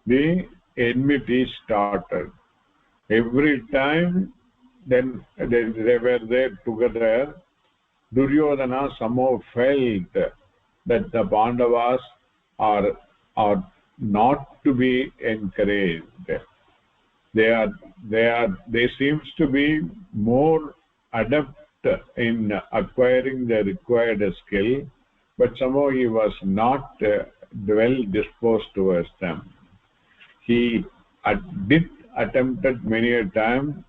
Speaker 2: the enmity started. Every time then they were there together, Duryodhana somehow felt that the Pandavas are not to be encouraged. They seems to be more adept in acquiring the required skill, but somehow he was not well disposed towards them. He did attempted many a time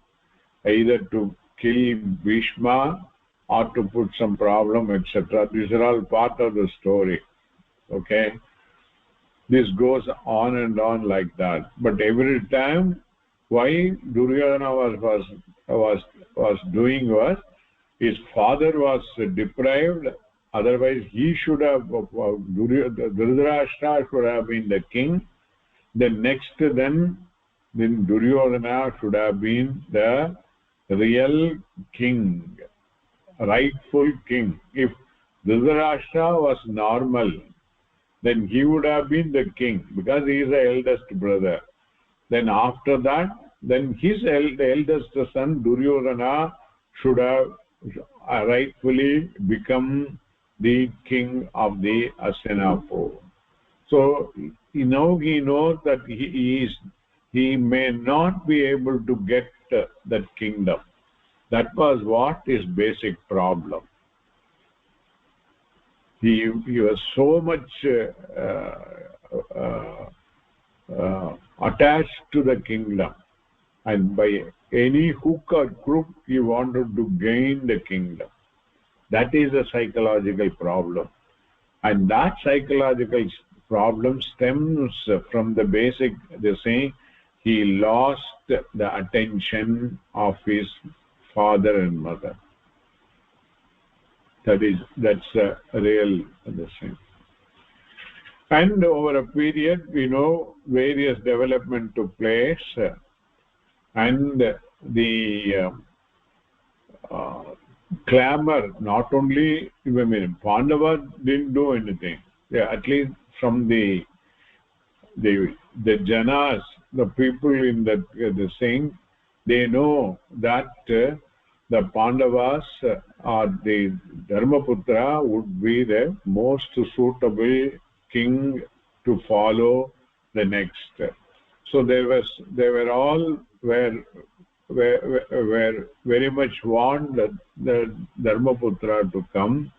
Speaker 2: either to kill Bhishma or to put some problem, etc. These are all part of the story. Okay, this goes on and on like that. But every time, why Duryodhana was doing was, his father was deprived. Otherwise, he should have, Dhritarashtra should have been the king. Then next, then Duryodhana should have been the real king, rightful king. If Dhritarashtra was normal, then he would have been the king because he is the eldest brother. Then after that, then the eldest son Duryodhana should have rightfully become the king of the Hastinapur. So now he knows that he may not be able to get that kingdom. That was what his basic problem. he was so much attached to the kingdom, and by any hook or crook he wanted to gain the kingdom. That is a psychological problem, and that psychological problem stems from the basic, they say, he lost the attention of his father and mother. That's a real thing. And over a period, we know various development took place, and the clamor, not only, I mean, Pandava didn't do anything. At least from the Janas, the people in the saying, they know that the Pandavas or the Dharmaputra would be the most suitable king to follow the next. So they were all were very much want the Dharmaputra to come,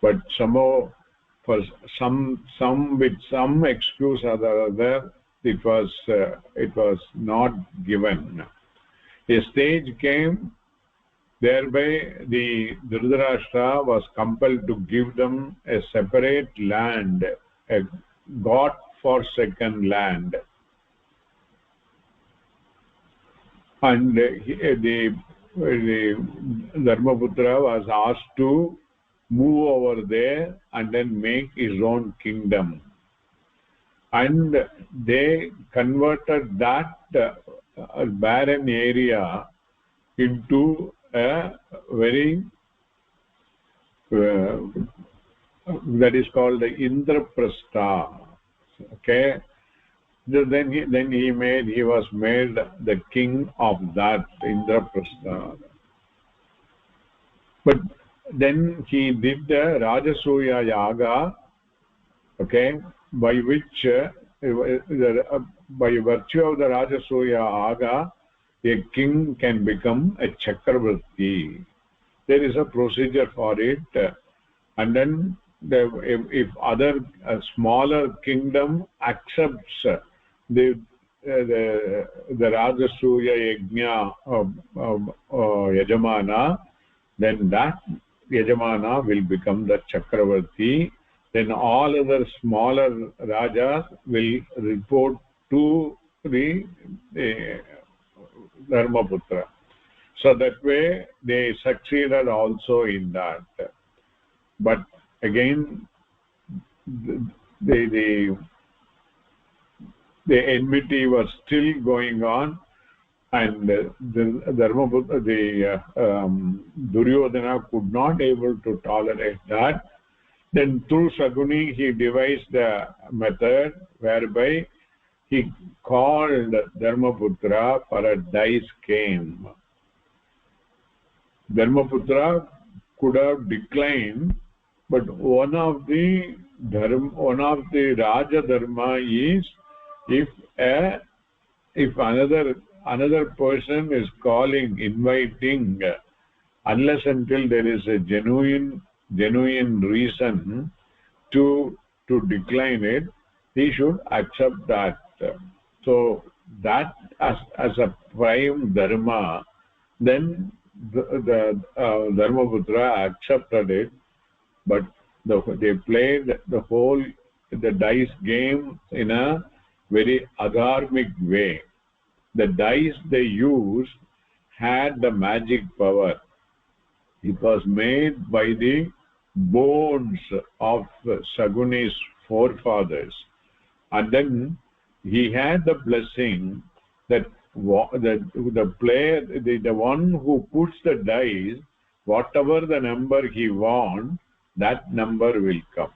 Speaker 2: but somehow for some with some excuse or the other, it was not given. A stage came, thereby the Dhritarashtra was compelled to give them a separate land, a God-forsaken land. And the Dharmaputra was asked to move over there and then make his own kingdom. And they converted that barren area into a very that is called the Indraprastha. Okay, then he was made the king of that Indraprastha. But then he did the Rajasuya Yaga, okay, by which by virtue of the Rajasuya Yaga, a king can become a Chakravarti. There is a procedure for it, and then if other smaller kingdom accepts the Rajasuya Yajna Yajamana, then that Yajamana will become the Chakravarti. Then all other smaller Rajas will report to the Dharmaputra. So that way they succeeded also in that. But again, the enmity was still going on, and the Dharmaputra, Duryodhana could not able to tolerate that. Then through Saguni he devised a method whereby he called Dharmaputra for a dice game. Dharmaputra could have declined, but one of the Raja Dharma is if another person is calling, inviting, unless until there is a genuine reason to decline it, he should accept that. So that as a prime dharma, then the Dharmaputra accepted it, but they played the dice game in a very adharmic way. The dice they used had the magic power. It was made by the bones of Saguni's forefathers, and then he had the blessing that the player, the one who puts the dice, whatever the number he wants, that number will come.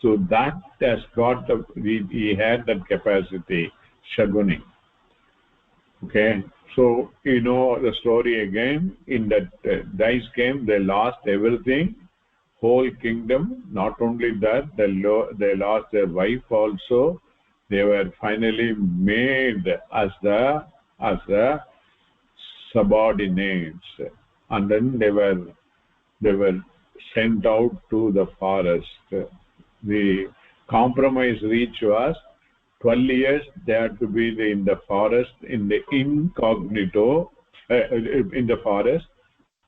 Speaker 2: So that has got he had that capacity, Shaguni. Okay, so you know the story again. In that dice game, they lost everything, whole kingdom. Not only that, they lost their wife also. They were finally made as the subordinates, and then they were sent out to the forest. The compromise reach was 12 years they had to be in the forest, in the incognito, in the forest,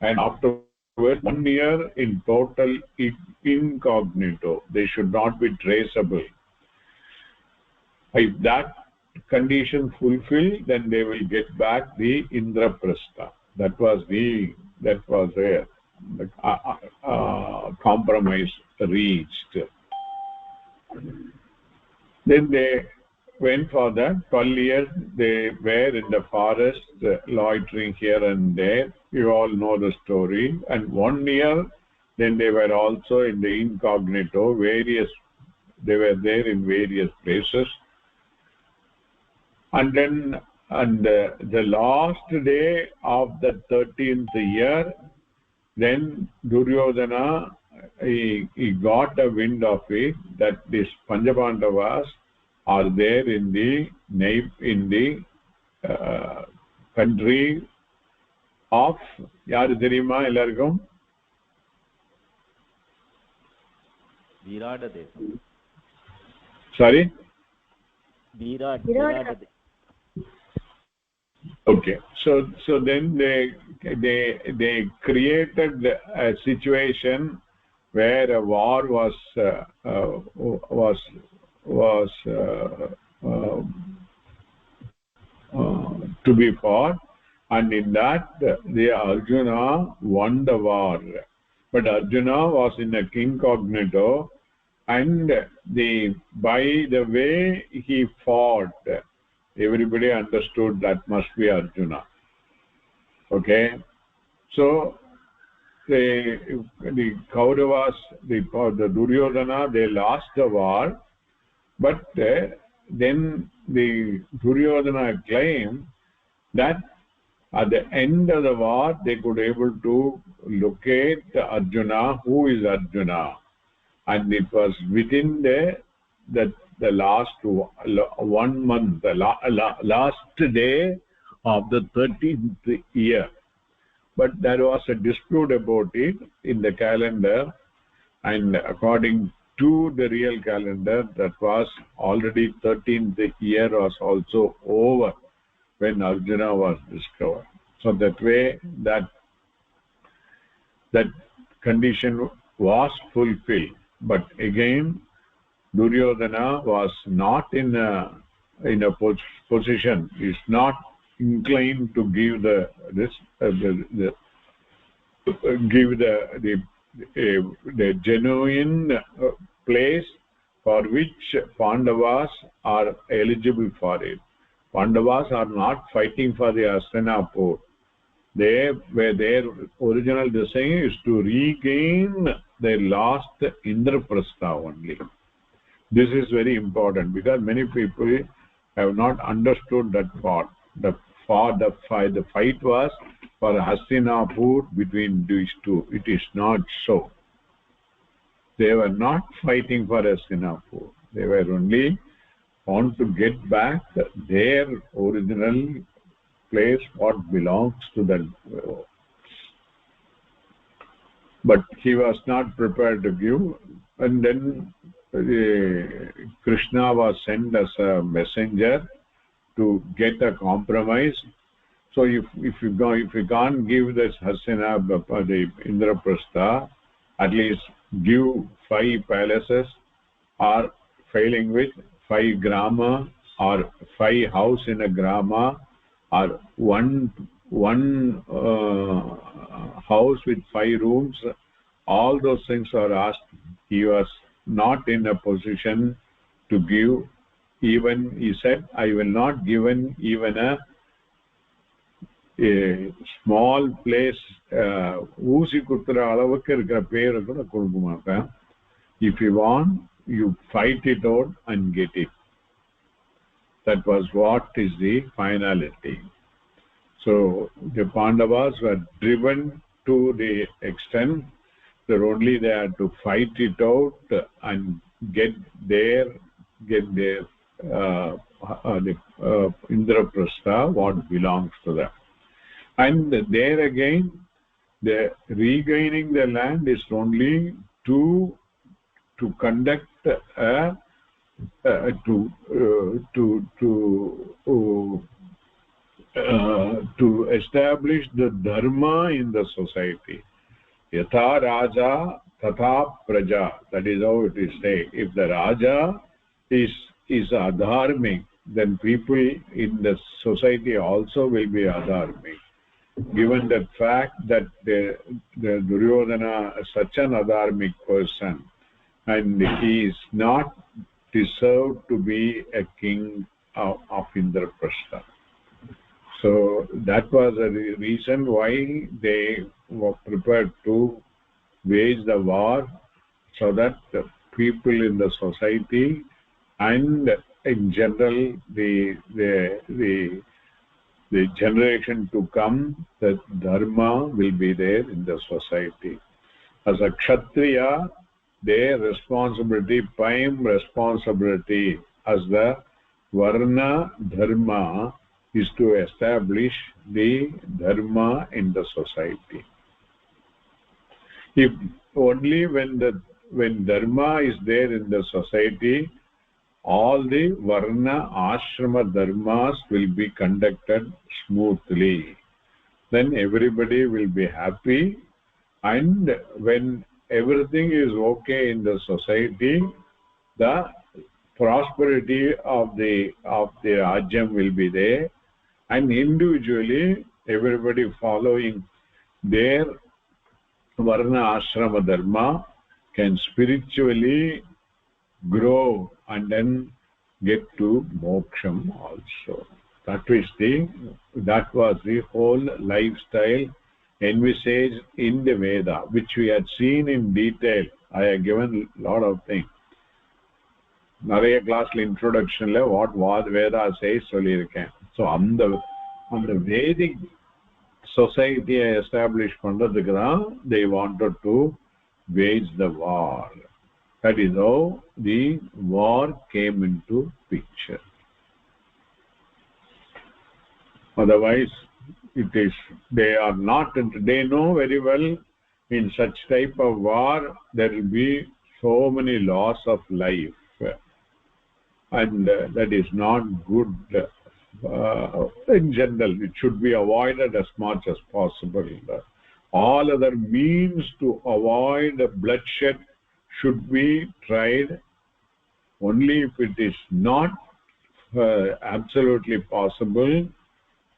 Speaker 2: and afterwards 1 year in total incognito. They should not be traceable. If that condition fulfilled, then they will get back the Indraprastha. That was a compromise reached. Then they went for that 12 years. They were in the forest, loitering here and there. You all know the story. And 1 year, then they were also in the incognito. They were there in various places. And then the last day of the 13th year, then Duryodhana, he got a wind of it that these Panchapandavas are there in the country of yaru theriyuma ellarkum
Speaker 5: Virada desam.
Speaker 2: Sorry,
Speaker 5: Virada.
Speaker 2: okay, so then they created a situation where a war was to be fought, and in that the Arjuna won the war. But Arjuna was in a incognito, and by the way he fought, everybody understood that must be Arjuna. Okay, so the Kauravas, the Duryodhana, they lost the war, but then the Duryodhana claimed that at the end of the war they could able to locate Arjuna, who is Arjuna, and it was within the last 1 month, the last day of the 13th year. But there was a dispute about it in the calendar, and according to the real calendar, that was already 13th year was also over when Arjuna was discovered. So that way that condition was fulfilled. But again, Duryodhana was not in a position, is not inclined to give the genuine place for which Pandavas are eligible for it. Pandavas are not fighting for the Hastinapur. Their original design is to regain their lost Indraprastha only. This is very important because many people have not understood that part. The fight was for Hastinapur between these two. It is not so. They were not fighting for Hastinapur. They were only want to get back their original place, what belongs to them. But he was not prepared to give, and then Krishna was sent as a messenger to get a compromise. So if you can't give this Hasina, the Indraprastha, at least give 5 palaces, or failing with 5 grama, or 5 house in a grama, or one house with 5 rooms. All those things are asked. He was not in a position to give. Even he said, I will not give even a small place, ஊசி குத்துற அளவுக்கு இருக்கிற பேரை கூட கொடுக்க மாட்டேன். If you want, you fight it out and get it. That was what is the finality. So the Pandavas were driven to the extent that only they had to fight it out and get their Indraprastha, what belongs to them. And there again, the regaining the land is only to conduct to establish the dharma in the society. Yatha Raja Tatha Praja. That is how it is said. If the Raja is adharmic, then people in the society also will be adharmic. Given the fact that the Duryodhana is such an adharmic person, and he is not deserved to be a king of Indraprastha. So that was the reason why they were prepared to wage the war, so that the people in the society and in general the generation to come, the dharma will be there in the society. As a kshatriya, their responsibility, prime responsibility as the varna dharma is to establish the dharma in the society. If only when dharma is there in the society, all the varna ashrama dharmas will be conducted smoothly. Then everybody will be happy, and when everything is okay in the society, the prosperity of the Rajyam will be there, and individually everybody following their varna ashrama dharma can spiritually grow and then get to moksham also. That was the whole lifestyle envisaged in the Veda, which we had seen in detail. I have given a lot of things. நிறைய கிளாஸ்ல இன்ட்ரோடக்ஷன்ல what Veda chase சொல்லியிருக்கேன். So அந்த வேதிக் சொசைட்டியை establish பண்றதுக்கு தான் they wanted to wage the war. That is how the war came into picture. Otherwise, they are not. They know very well in such type of war there will be so many loss of life. And that is not good in general. It should be avoided as much as possible. All other means to avoid bloodshed should be tried. Only if it is not absolutely possible,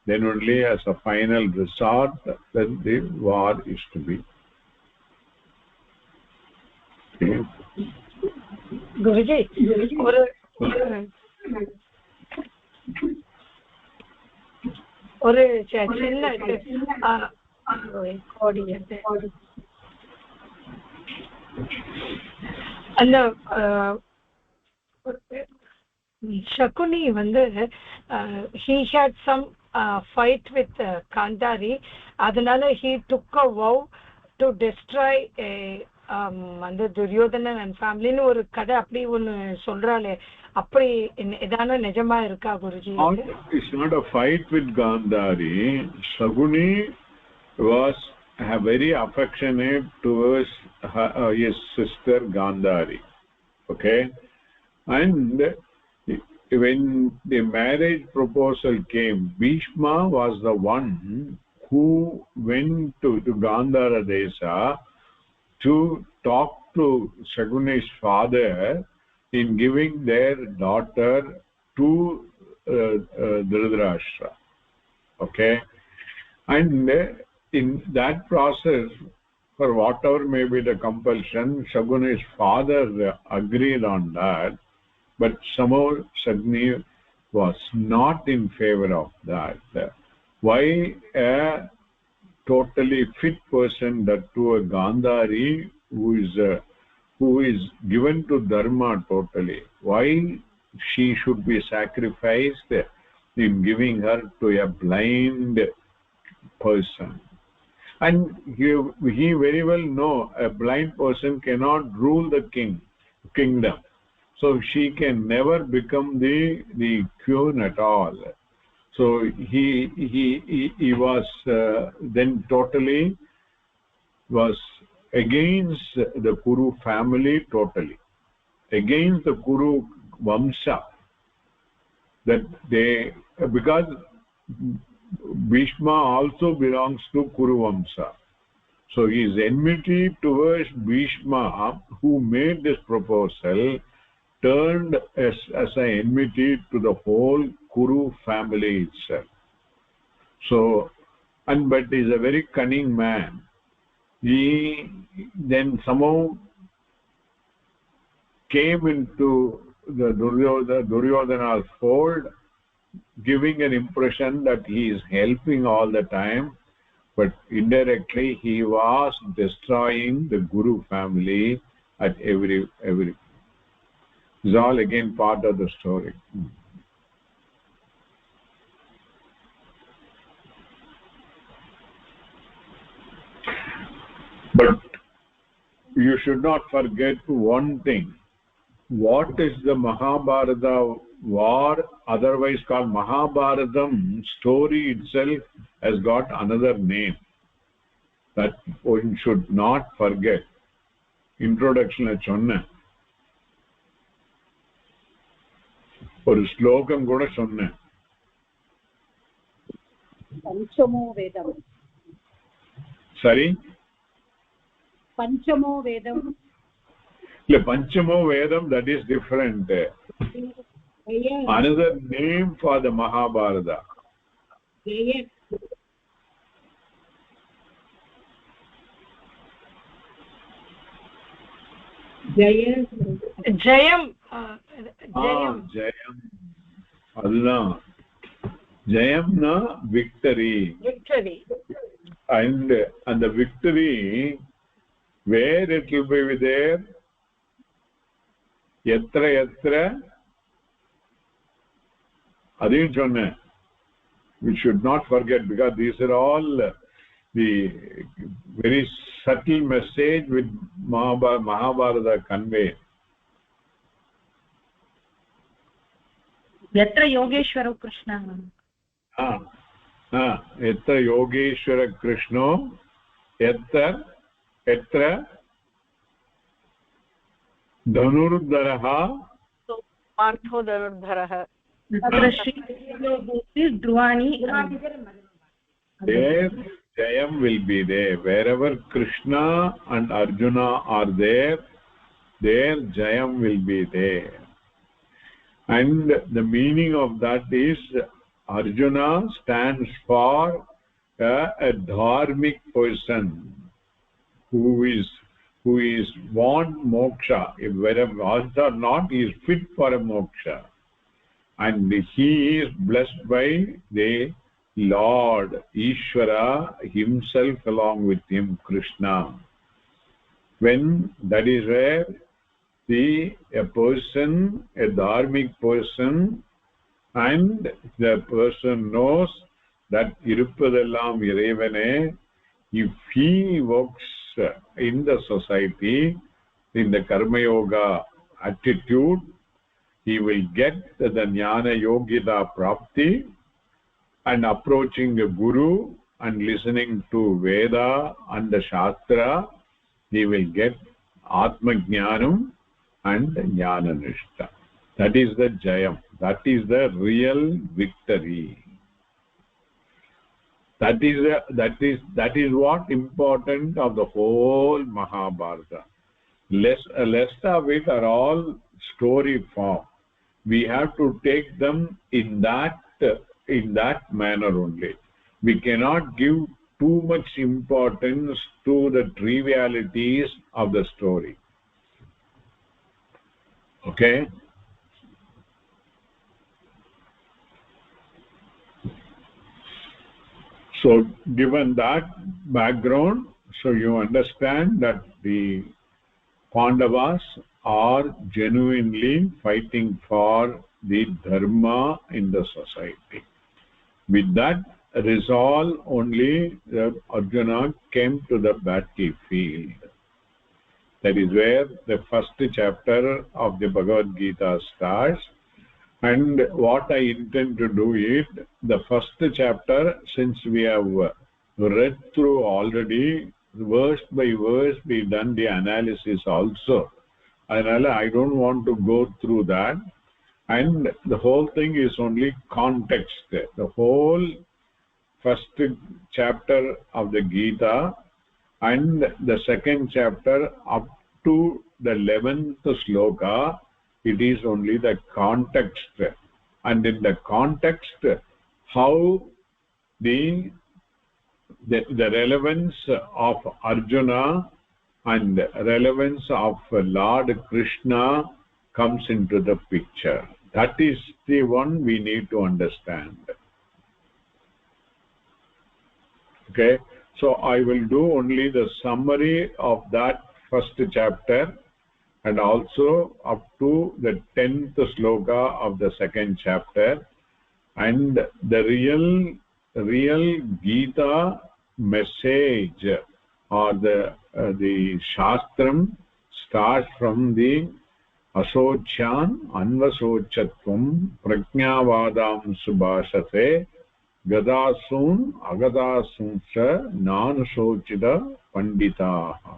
Speaker 2: then only as a final resort, then the war is to be.
Speaker 7: Guruji, ஒரு சின்ன அந்த Shakuni வந்து he had some fight with Kandari, அதனால he took a vow to destroy அந்த Duryodhanan and family னு ஒரு கதை அப்படி ஒன்னு சொல்றாளே, அப்படி ஏதான நிஜமா இருக்கா Guruji?
Speaker 2: It's not a fight with Gandhari. Shakuni was very affectionate towards his sister Gandhari. Okay, and when the marriage proposal came, Bhishma was the one who went to Gandhara Desha to talk to Shakuni's father in giving their daughter to Dhritarashtra. Okay, and in that process, for whatever may be the compulsion, Shakuni's father agreed on that, but somehow Shakuni was not in favor of that. Why a totally fit person, that to a Gandhari who is given to dharma totally, why she should be sacrificed in giving her to a blind person? And he very well know a blind person cannot rule the kingdom, so she can never become the queen at all. So he was then totally was against the Kuru family totally, against the Kuru Vamsa, that they, because Bhishma also belongs to Kuru Vamsa. So his enmity towards Bhishma, who made this proposal, turned as an enmity to the whole Kuru family itself. So, but he is a very cunning man. He then somehow came into the Duryodhana's fold, giving an impression that he is helping all the time, but indirectly he was destroying the Guru family at every. It's all again part of the story. But you should not forget one thing. What is the Mahabharata war, otherwise called Mahabharatam story itself, has got another name that one should not forget. Introduction சொன்ன ஒரு ஸ்லோகம் கூட சொன்னேன்.
Speaker 8: பஞ்சமோ வேதம்.
Speaker 2: சரி,
Speaker 8: பஞ்சமோ வேதம்.
Speaker 2: இல்ல, பஞ்சமோ வேதம், that is different. Another name for the Mahabharata.
Speaker 7: Jayam.
Speaker 2: Jayam. Allah. Jayam na victory. And the victory, where it will be there? Yatra. Adin chonne. We should not forget, because these are all the very subtle message with Mahabharata convey.
Speaker 3: Yatra Yogeshwara Krishna.
Speaker 2: Yatra Yogeshwara Krishno, yatra Dhanurdharaha,
Speaker 6: Partho Dhanurdharaha.
Speaker 2: There Jayam will be there. Wherever Krishna and Arjuna are there, there Jayam will be there. And the meaning of that is, Arjuna stands for a dharmic person who is want moksha. If whether asked or not, he is fit for a moksha. And he is blessed by the Lord, Ishvara himself along with him, Krishna. When that is where a person, a dharmic person, and the person knows that Iruppadellam Irevane, if he works in the society, in the Karma Yoga attitude, he will get the Jnana Yogita Prapti, and approaching the Guru and listening to Veda and the Shastra, he will get Atma Jnanam and Jnana Nishta. That is the Jayam. That is the real victory. That is what important of the whole Mahabharata. Less of it are all story form. We have to take them in that manner only. We cannot give too much importance to the trivialities of the story. Okay? So given that background, so you understand that the Pandavas are genuinely fighting for the dharma in the society. With that resolve only, Arjuna came to the battlefield. That is where the first chapter of the Bhagavad Gita starts. And what I intend to do is, the first chapter, since we have read through already verse by verse we done the analysis also. I don't want to go through that. And the whole thing is only context. The whole first chapter of the Gita and the second chapter up to the 11th sloka, it is only the context. And in the context, how the relevance of Arjuna and relevance of Lord Krishna comes into the picture. That is the one we need to understand. Okay, so I will do only the summary of that first chapter and also up to the 10th sloka of the second chapter. And the real Gita message or the Shastram starts from the asocyan anvasochatvam prajnavadam subhashate gadasun agadasunsa nanusocida panditaha.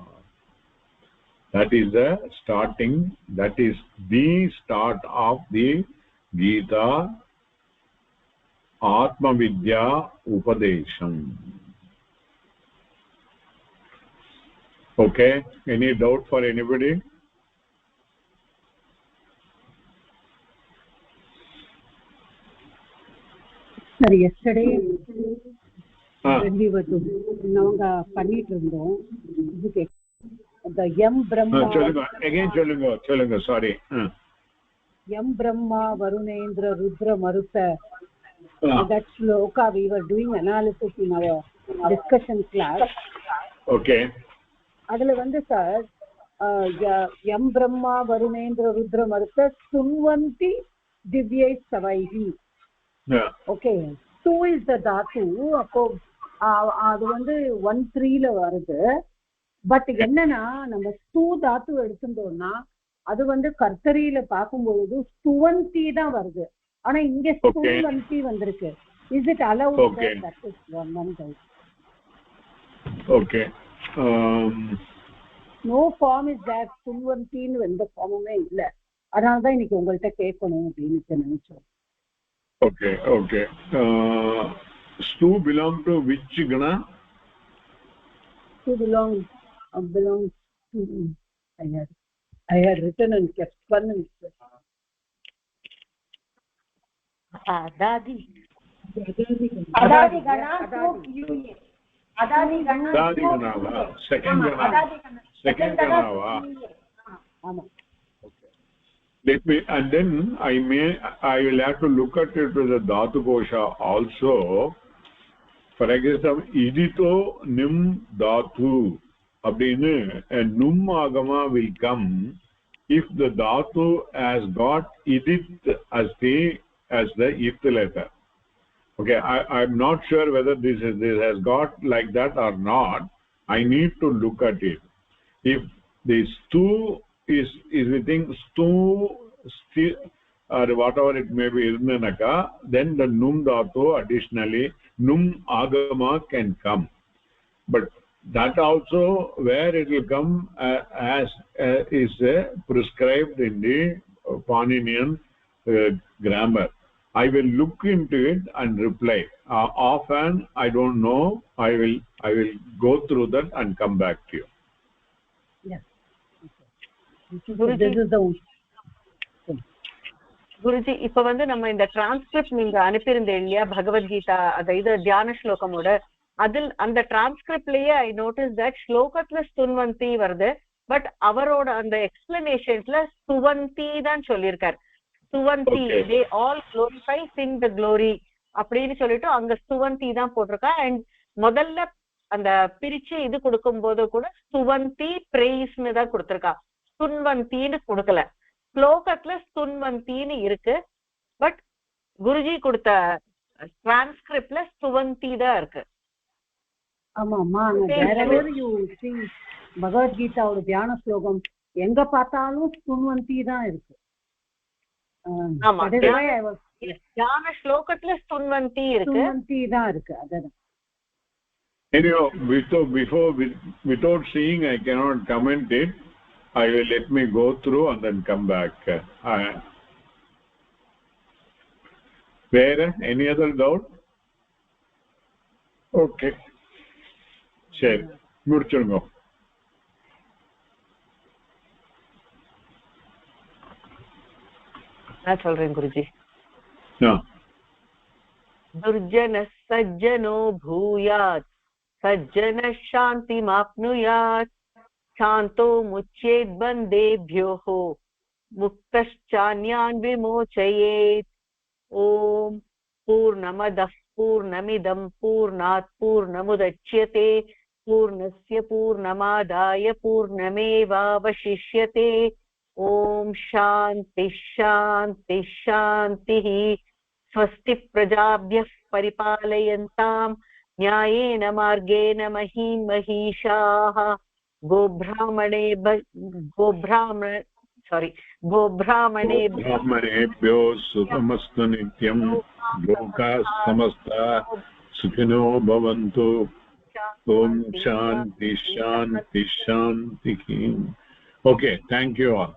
Speaker 2: That is the starting, that is the start of the Gita Atma Vidya Upadesham. Okay, any doubt for anybody?
Speaker 8: Sir, yesterday when we were navanga pannit irundom, the Yam Brahma
Speaker 2: சொல்லுங்க sorry.
Speaker 8: Yam Brahma Varunendra Rudra Maruta, that sloka we were doing analysis in our discussion class.
Speaker 2: Okay,
Speaker 8: adula vandu sir, Yam Brahma Varunendra Rudra Maruta Sunvanti Divyai Savaihi. Okay, 2 is the dhatu. அப்போ அது வந்து 1-3 ல வருது. But என்னன்னா நம்ம ஸ்து தாத்து எடுத்துட்டோம்னா அது வந்து கர்த்தரியில பார்க்கும்போது ஸ்துவந்தி தான் வருது. ஆனா இங்க ஸ்துவந்தி வந்திருக்கு. Is it allowed?
Speaker 2: Okay.
Speaker 8: That is one doubt.
Speaker 2: Okay.
Speaker 8: No form is there. ஸ்துவந்தின்னு எந்த ஃபார்முமே இல்ல. அதனால தான் இன்னைக்கு உங்கள்கிட்ட கேட்கணும் அப்படின்னு நினைச்சோம்.
Speaker 2: Okay, okay. Stu belong to which gana?
Speaker 8: Stu belongs to, I had written and kept one. Adadi
Speaker 1: gana
Speaker 2: second gana
Speaker 8: Ama.
Speaker 2: Let me, and then I will have to look at it with the dhatu kosha also. For example, idito nim dhatu abdinu, and num agama will come if the dhatu has got idit as the it letter. Okay, I'm not sure whether this has got like that or not. I need to look at it. If the stu is within stu or whatever it may be irnanaka, then the num dhatu additionally num agama can come. But that also where it will come as is prescribed in the Paninian grammar. I will look into it and reply. Often I don't know. I will go through that and come back to you.
Speaker 8: Yes. This is the
Speaker 6: Guruji இப்ப வந்து நம்ம இந்த transcript நீங்க அனுப்பியிருந்தேன் இல்லையா பகவத்கீதா அது இது தியான ஸ்லோகமோட அதில் அந்த டிரான்ஸ்கிரிப்ட்லயே ஐ நோட்டிஸ் தட் ஸ்லோகத்துல ஸ்துவந்தி வருது பட் அவரோட அந்த எக்ஸ்பிளனேஷன்ஸ்ல ஸ்துவந்தி தான் சொல்லியிருக்காரு. ஸ்துவந்தி they all glorify sing the glory அப்படின்னு சொல்லிட்டு அங்க ஸ்துவந்தி தான் போட்டிருக்கா. அண்ட் முதல்ல அந்த பிரிச்சு இது கொடுக்கும் போது கூட ஸ்துவந்தி பிரேஸ்னு தான் கொடுத்திருக்கா, ஸ்துன்வந்தின்னு கொடுக்கல. ஸ்லோகத்துல ஸ்துன்வந்தின்னு இருக்கு பட் குருஜி கொடுத்த டிரான்ஸ்கிரிப்ட்ல ஸ்துவந்தி தான் இருக்கு.
Speaker 8: ஆமாம்மா, பகவத்கீதாவோட தியான ஸ்லோகம் எங்க பார்த்தாலும் ஸ்துன்வந்தி தான் இருக்கு.
Speaker 6: தியான ஸ்லோகத்துல ஸ்துன்வந்தி இருக்கு,
Speaker 8: ஸ்துன்வந்தி தான் இருக்கு. அதான்
Speaker 2: Anyhow, without seeing, I cannot comment it. I will let me go through and then come back. Where? Any other doubt? Okay. Sure. Murchungo.
Speaker 6: நான் சொல்றேன் குருஜி.
Speaker 2: No.
Speaker 6: दुर्जनः सज्जनो भूयात् सज्जनः शान्तिमाप्नुयात् शान्तो मुच्येत् बन्धेभ्योः मुक्तश्चान्यान् विमोचयेत्. ॐ पूर्णमदः पूर्णमिदं पूर्णात् पूर्णमुदच्यते पूर्णस्य पूर्णमादाय पूर्णमेवावशिष्यते. ॐ शान्ति शान्ति शान्तिः. स्वस्ति प्रजाभ्यः परिपालयन्तां न्यायेन मार्गेण महीं महिषाः
Speaker 2: गोब्राह्मणेभ्यो सुखमस्तु नित्यं लोकाः समस्ताः सुखिनो भवन्तु. ॐ शान्ति शान्ति शान्तिः. Okay, thank you all.